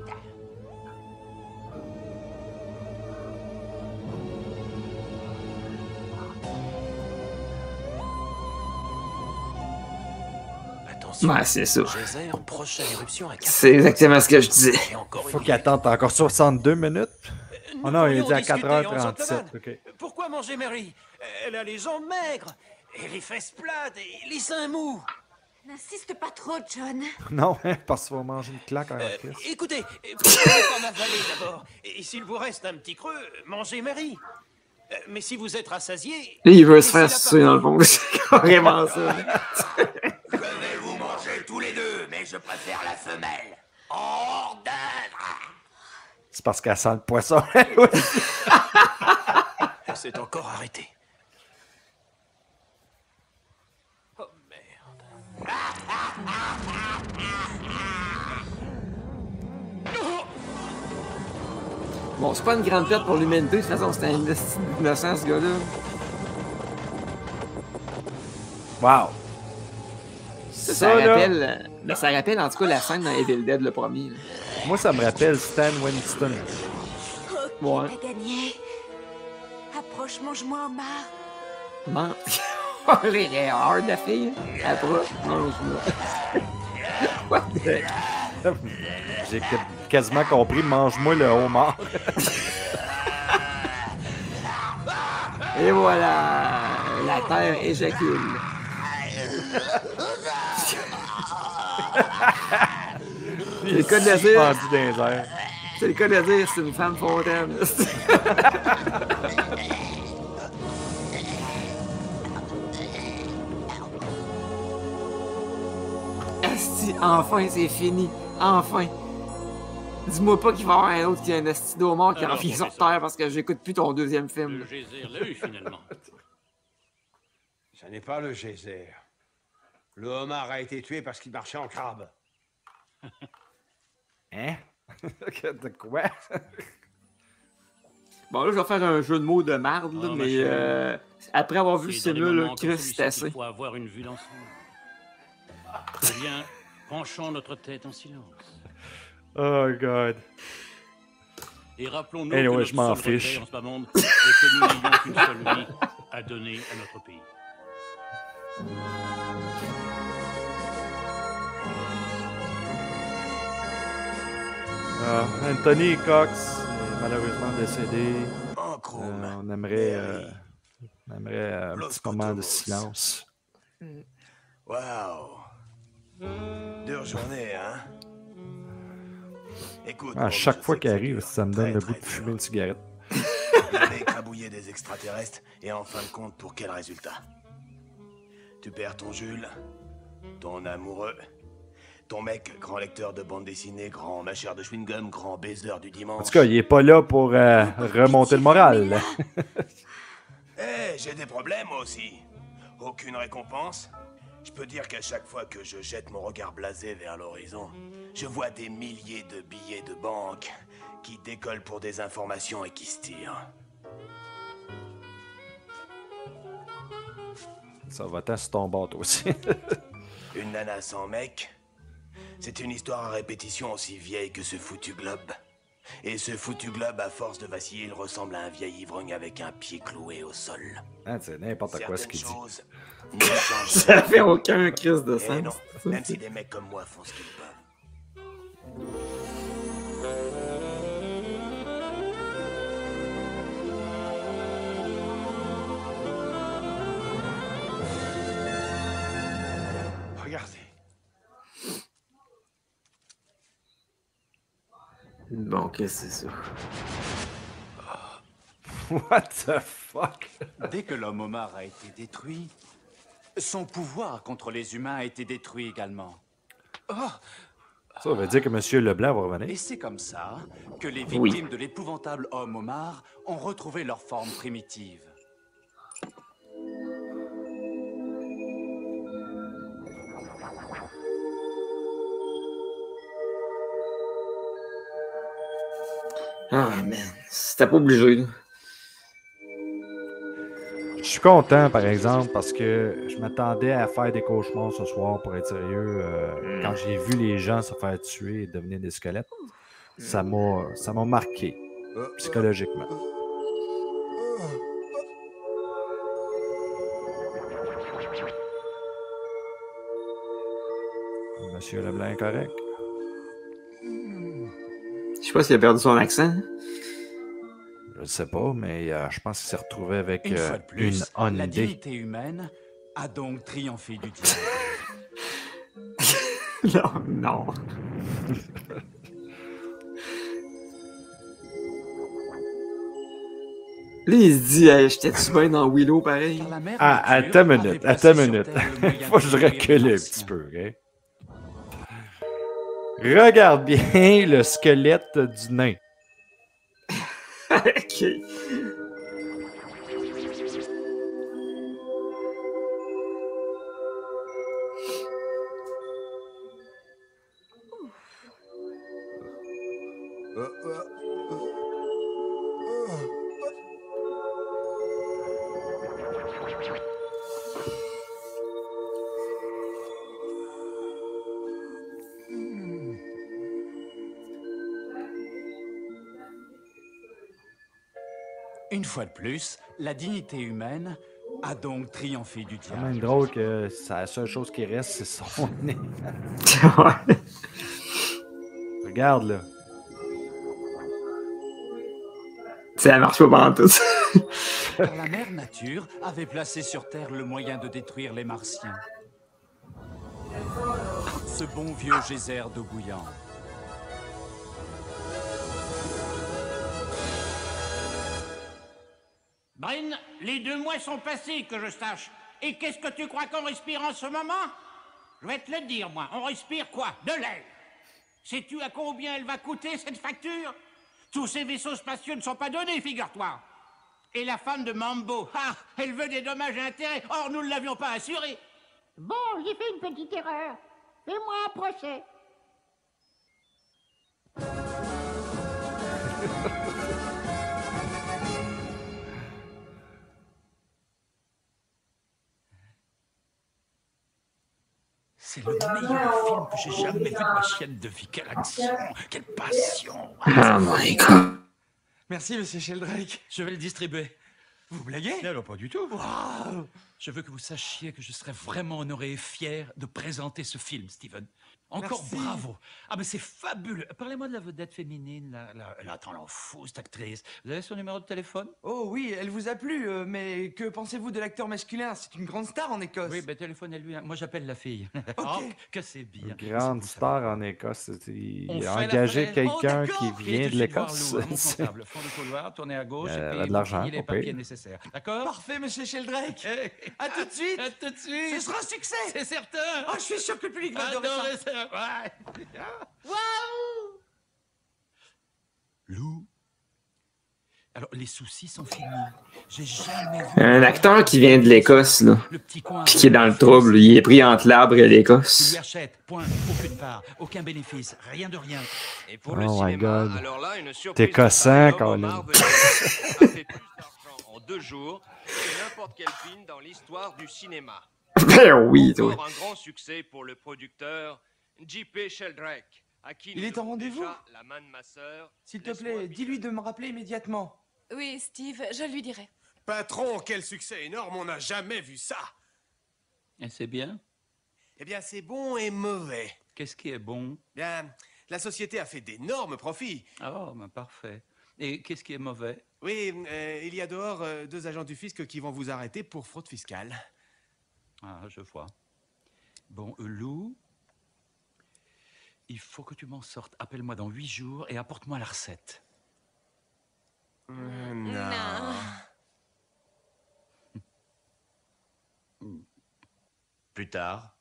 Attention. Ouais, c'est ça. Geyser, prochaine éruption à 4. C'est exactement ce que je disais. Faut qu'il attende encore 62 minutes. Oh non, il est dit à 4h37. OK. Pourquoi manger Mary? Elle a les jambes maigres, et les fesses plates, et les seins mous. N'insiste pas trop, John. Non, hein, parce qu'il va manger une claque en crise. Écoutez, pourquoi pas m'avaler d'abord? Et s'il vous reste un petit creux, mangez Mary. Mais si vous êtes rassasié... Lui, il veut se faire sucer dans le fond. C'est carrément ça. Je vais vous manger tous les deux, mais je préfère la femelle. Hors d'œuvre! C'est parce qu'elle sent le poisson, elle aussi. C'est encore arrêté. Bon, c'est pas une grande perte pour l'humanité. De toute façon, c'est un innocent, ce gars-là. Wow. Ça rappelle... Ben, ça rappelle, en tout cas, la scène dans Evil Dead, le premier. Là. Moi, ça me rappelle Stan Winston. Ouais. T'as gagné. Approche, mange-moi, Omar. Man... Elle est hard, la fille. Approche, mange-moi. What the heck? J'ai quasiment compris, mange-moi le homard. Et voilà, la terre éjacule. C'est le cas de le dire. C'est le cas de le dire, c'est une femme fontaine. Asti, enfin c'est fini. Enfin. Dis-moi pas qu'il va y avoir un autre qui a un esti d'homard qui Alors, revient sur professeur. Terre parce que j'écoute plus ton deuxième film. Le geyser l'a eu finalement. Ce n'est pas le geyser. Le homard a été tué parce qu'il marchait en crabe. Hein? De quoi? Bon, là, je vais faire un jeu de mots de marde, là, Oh, ma mais chérie. après avoir vu C'est ce dans des film-là, moments comme Chris, celui-ci c'est assez. qu'il faut avoir une vue d'ensemble. Eh bien, penchons notre tête en silence. Oh, God. Et rappelons-nous Anyway, que notre je m'en seul fiche. repère en ce monde est que nous n'ayons qu'une seule vie à donner à notre pays. Anthony Cox est malheureusement décédé. On aimerait un petit moment de silence. Waouh! Dure journée, hein? Écoute, À chaque fois qu'il arrive, ça me donne le goût de fumer une cigarette. vous avez écrabouillé des extraterrestres, et en fin de compte, pour quel résultat? Tu perds ton Jules, ton amoureux, ton mec, grand lecteur de bande dessinée, grand mâcheur de chewing-gum, grand baiser du dimanche. En tout cas, il est pas là pour remonter le moral. Eh, j'ai des problèmes moi aussi. Aucune récompense. Je peux dire qu'à chaque fois que je jette mon regard blasé vers l'horizon, je vois des milliers de billets de banque qui décollent pour des informations et qui se tirent. Ça va tant sur ton bateau aussi. Une nana sans mec, c'est une histoire à répétition aussi vieille que ce foutu globe. Et ce foutu globe, à force de vaciller, il ressemble à un vieil ivrogne avec un pied cloué au sol. Ah, c'est n'importe quoi ce qu'il dit. Ça fait aucun crise de Eh non, sens. même si des mecs comme moi font ce qu'ils peuvent. Regardez. Bon, qu'est-ce que c'est ça? What the fuck? Dès que l'homme homard a été détruit, son pouvoir contre les humains a été détruit également. Ça veut dire que M. Leblanc va revenir. Et c'est comme ça que les victimes de l'épouvantable homme homard ont retrouvé leur forme primitive. Ah, man. C'était pas obligé, là. Je suis content, par exemple, parce que je m'attendais à faire des cauchemars ce soir, pour être sérieux. Quand j'ai vu les gens se faire tuer et devenir des squelettes, ça m'a marqué psychologiquement. Monsieur Leblanc est correct? Je sais pas s'il a perdu son accent. Je ne sais pas, mais je pense qu'il s'est retrouvé avec Une fois de plus, une la Hyundai. dignité humaine a donc triomphé du diable. Non. Là, il se dit, hey, j'étais-tu bien dans Willow pareil? Ah, attends une minute. Faut que je recule un petit peu, ok? Regarde bien le squelette du nain. Ok. Une fois de plus, la dignité humaine a donc triomphé du C'est quand diable. même drôle que la seule chose qui reste, c'est son nez. Regarde, là. Ça marche pas pendant tout. Car la mère nature avait placé sur Terre le moyen de détruire les Martiens. Ce bon vieux geyser d'eau bouillante. Bryn, les 2 mois sont passés, que je sache. Et qu'est-ce que tu crois qu'on respire en ce moment? Je vais te le dire, moi. On respire quoi? De l'air. Sais-tu à combien elle va coûter, cette facture? Tous ces vaisseaux spatiaux ne sont pas donnés, figure-toi. Et la femme de Mambo, elle veut des dommages et intérêts. Or, nous ne l'avions pas assurée. Bon, j'ai fait une petite erreur. Fais-moi un procès. C'est le meilleur film que j'ai jamais vu de ma chienne de vie. Quelle action, quelle passion. Oh my God. Merci, monsieur Sheldrake. Je vais le distribuer. Vous blaguez? Non, pas du tout. Wow. Je veux que vous sachiez que je serais vraiment honoré et fier de présenter ce film, Steven. Encore Merci. bravo. Ah, mais c'est fabuleux. Parlez-moi de la vedette féminine, attends, l'en fou, cette actrice. Vous avez son numéro de téléphone? Oh oui, elle vous a plu, mais que pensez-vous de l'acteur masculin? C'est une grande star en Écosse. Oui, ben téléphonez-lui. Moi, j'appelle la fille. Oh, que c'est bien. Grande star en Écosse. Il On a fait engagé la quelqu'un qui Il vient est de chez voir l'Écosse. Lou, mon comptable. Fond de couloir, tournez à gauche, Il et a puis de l'argent, il les pas papiers pire. nécessaires. D'accord? Parfait, monsieur Sheldrake. À tout de suite. À tout de suite. Ce sera un succès. C'est certain. Oh, je suis sûr que le public va adorer Adorer ça. ça. Ouais. Waouh. Lou. Alors, les soucis sont finis. J'ai jamais vu... Un acteur qui vient de l'Écosse, là, puis qui est dans le trouble, il est pris entre l'arbre et Tu l'Écosse. lui achètes, point, aucune part, aucun bénéfice, rien de rien. Et pour Oh le my cinéma, God. alors là, une surprise T'es de cossant, Pablo Colin. Omar Venegas a fait plus d'argent en 2 jours que n'importe quel film dans l'histoire du cinéma. Ben oui, toi. Encore un grand succès pour le producteur J.P. Sheldrake, à qui Il nous est en devons rendez-vous? déjà la main de ma sœur. S'il te plaît, dis-lui de me rappeler immédiatement. Oui, Steve, je lui dirai. Patron, quel succès énorme, on n'a jamais vu ça. Et c'est bien? Eh bien, c'est bon et mauvais. Qu'est-ce qui est bon? Bien, la société a fait d'énormes profits. Oh, ben parfait. Et qu'est-ce qui est mauvais? Oui, il y a dehors 2 agents du fisc qui vont vous arrêter pour fraude fiscale. Ah, je vois. Bon, Lou, il faut que tu m'en sortes. Appelle-moi dans 8 jours et apporte-moi la recette. Non. Plus tard.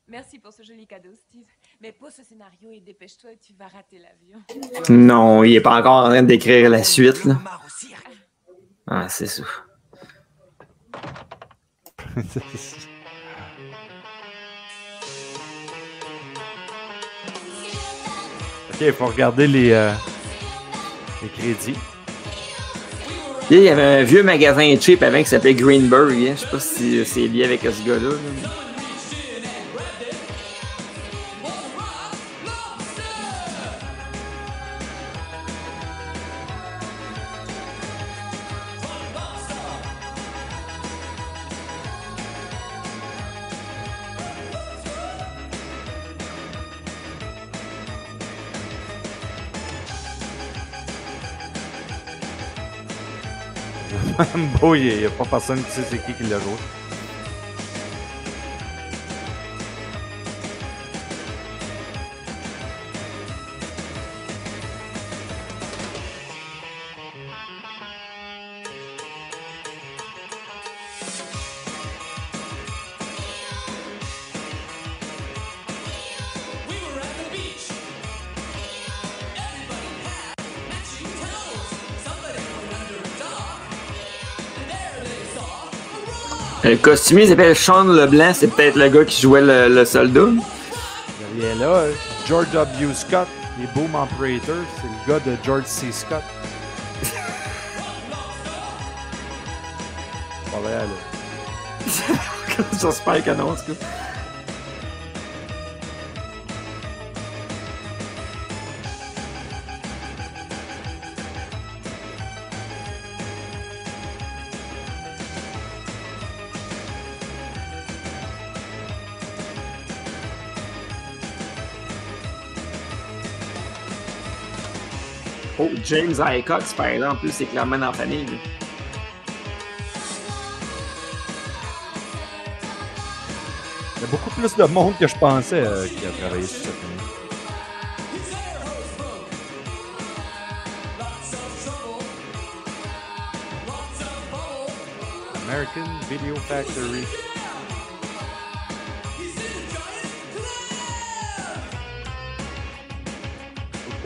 Merci pour ce joli cadeau, Steve. Mais pose ce scénario et dépêche-toi, tu vas rater l'avion. Non, il est pas encore en train d'écrire la suite, là. Ah, c'est ça. Ok, il faut regarder les crédits. Il y avait un vieux magasin cheap avant qui s'appelait Greenberg. Hein. Je sais pas si c'est lié avec ce gars-là. Là. Bon, il n'y a pas personne qui sait c'est qui l'a joué. Le costumier s'appelle Sean Leblanc, c'est peut-être le gars qui jouait le soldat. Il est là, George W. Scott, les Boom Operators, c'est le gars de George C. Scott. Pas vrai, là. C'est super canon, ce coup. Oh, James Icox, par exemple, c'est clairement dans la famille. Là. Il y a beaucoup plus de monde que je pensais qui a travaillé sur cette film. American Video Factory.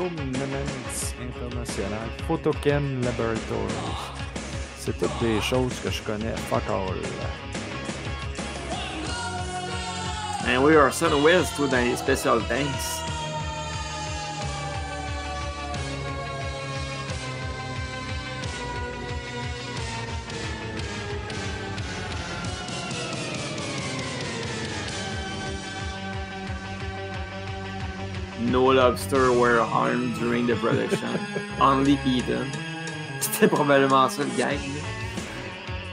Photomen's International, Photochem Laboratories. C'est toutes des choses que je connais. Fuck all. Ben oui, Orson Welles, toi, dans les Special Thanks. No lobster were harmed during the production. Only eaten. C'était probablement ça le gag.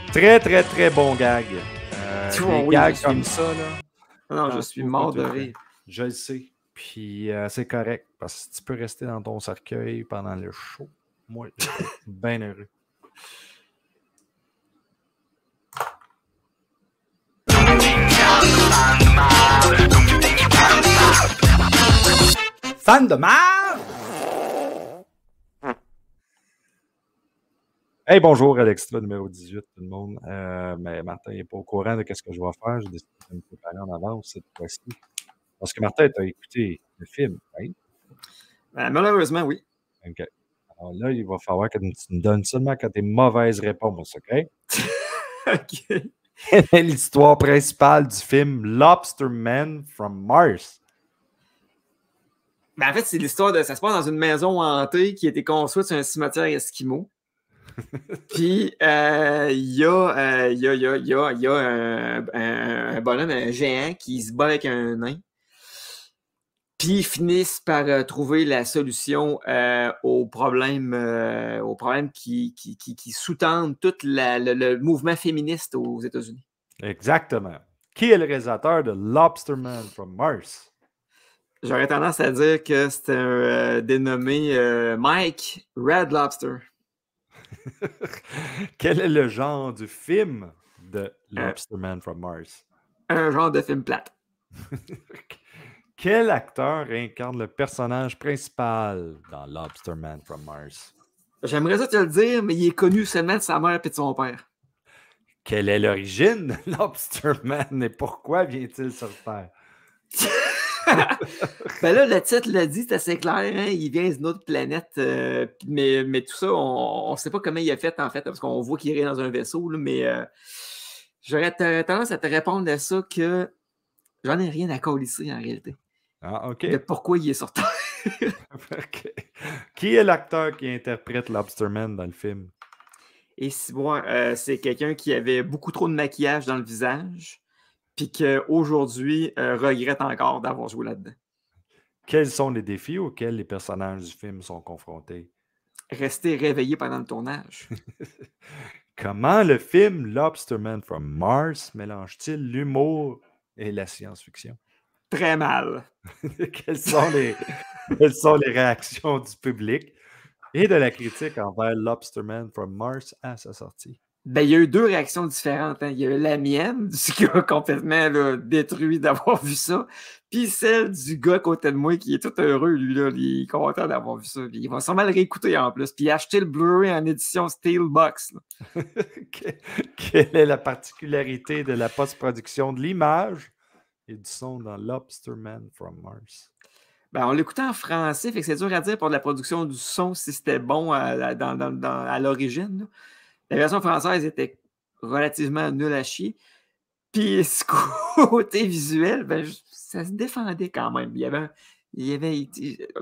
Très, très, très bon gag. Des gags comme ça, là. Non, je suis mort de rire. Je le sais. Puis c'est correct, parce que tu peux rester dans ton cercueil pendant le show. Moi, je suis bien heureux. Fan de marde! Hey, bonjour à l'extra numéro 18, tout le monde. Mais Martin n'est pas au courant de ce que je vais faire. J'ai décidé de me préparer en avance cette fois-ci. Parce que Martin, tu as écouté le film, right? Malheureusement, oui. OK. Alors là, il va falloir que tu me donnes seulement quand tes mauvaises réponses, OK? OK. Quelle est l'histoire principale du film Lobster Man from Mars? Ben, en fait, c'est l'histoire de... Ça se passe dans une maison hantée qui a été construite sur un cimetière esquimau. Puis, il y a un bonhomme, un géant, qui se bat avec un nain. Puis, ils finissent par trouver la solution aux problèmes qui sous-tendent tout le mouvement féministe aux États-Unis. Exactement. Qui est le réalisateur de Lobster Man from Mars? J'aurais tendance à dire que c'est un dénommé Mike Red Lobster. Quel est le genre du film de Lobster Man from Mars? Un genre de film plate. Quel acteur incarne le personnage principal dans Lobster Man from Mars? J'aimerais ça te le dire, mais il est connu seulement de sa mère et de son père. Quelle est l'origine de Lobster Man et pourquoi vient-il sur Terre? Ben là, le titre l'a dit, c'est assez clair. Hein? Il vient d'une autre planète. Mais tout ça, on ne sait pas comment il a fait, en fait, parce qu'on voit qu'il est dans un vaisseau. Là, mais j'aurais tendance à te répondre à ça que j'en ai rien à colisser, en réalité. Ah, OK. De pourquoi il est sur Terre. Okay. Qui est l'acteur qui interprète Lobster Man dans le film? Et si bon, c'est quelqu'un qui avait beaucoup trop de maquillage dans le visage, puis qu'aujourd'hui regrette encore d'avoir joué là-dedans. Quels sont les défis auxquels les personnages du film sont confrontés? Rester réveillé pendant le tournage. Comment le film Lobster Man from Mars mélange-t-il l'humour et la science-fiction? Très mal. Quelles sont les réactions du public et de la critique envers Lobster Man from Mars à sa sortie? Ben, il y a eu deux réactions différentes. Hein. Il y a eu la mienne, du gars complètement là, détruit d'avoir vu ça, puis celle du gars à côté de moi qui est tout heureux, lui, là, il est content d'avoir vu ça. Puis il va sûrement le réécouter en plus, puis acheter le Blu-ray en édition Steelbox. Quelle est la particularité de la post-production de l'image et du son dans Lobster Man from Mars? Ben, on l'écoutait en français, fait que c'est dur à dire pour la production du son si c'était bon à l'origine. Là. La version française était relativement nulle à chier. Puis ce côté visuel, ben, ça se défendait quand même. Il y avait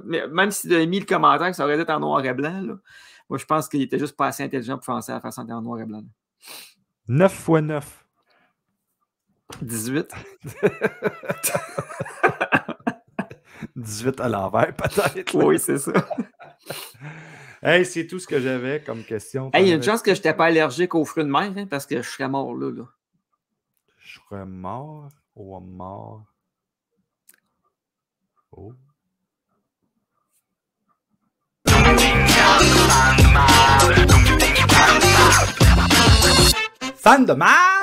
même si tu avais mis le commentaire que ça aurait été en noir et blanc, là, moi je pense qu'il était juste pas assez intelligent pour penser à faire ça en noir et blanc. 9 x 9. 18. 18 à l'envers, peut-être. Oui, c'est ça. Hey, c'est tout ce que j'avais comme question. Hey, il y a une chance que je n'étais pas allergique aux fruits de mer, hein, parce que je serais mort là. Je serais mort ou mort? Oh. Fan de marde!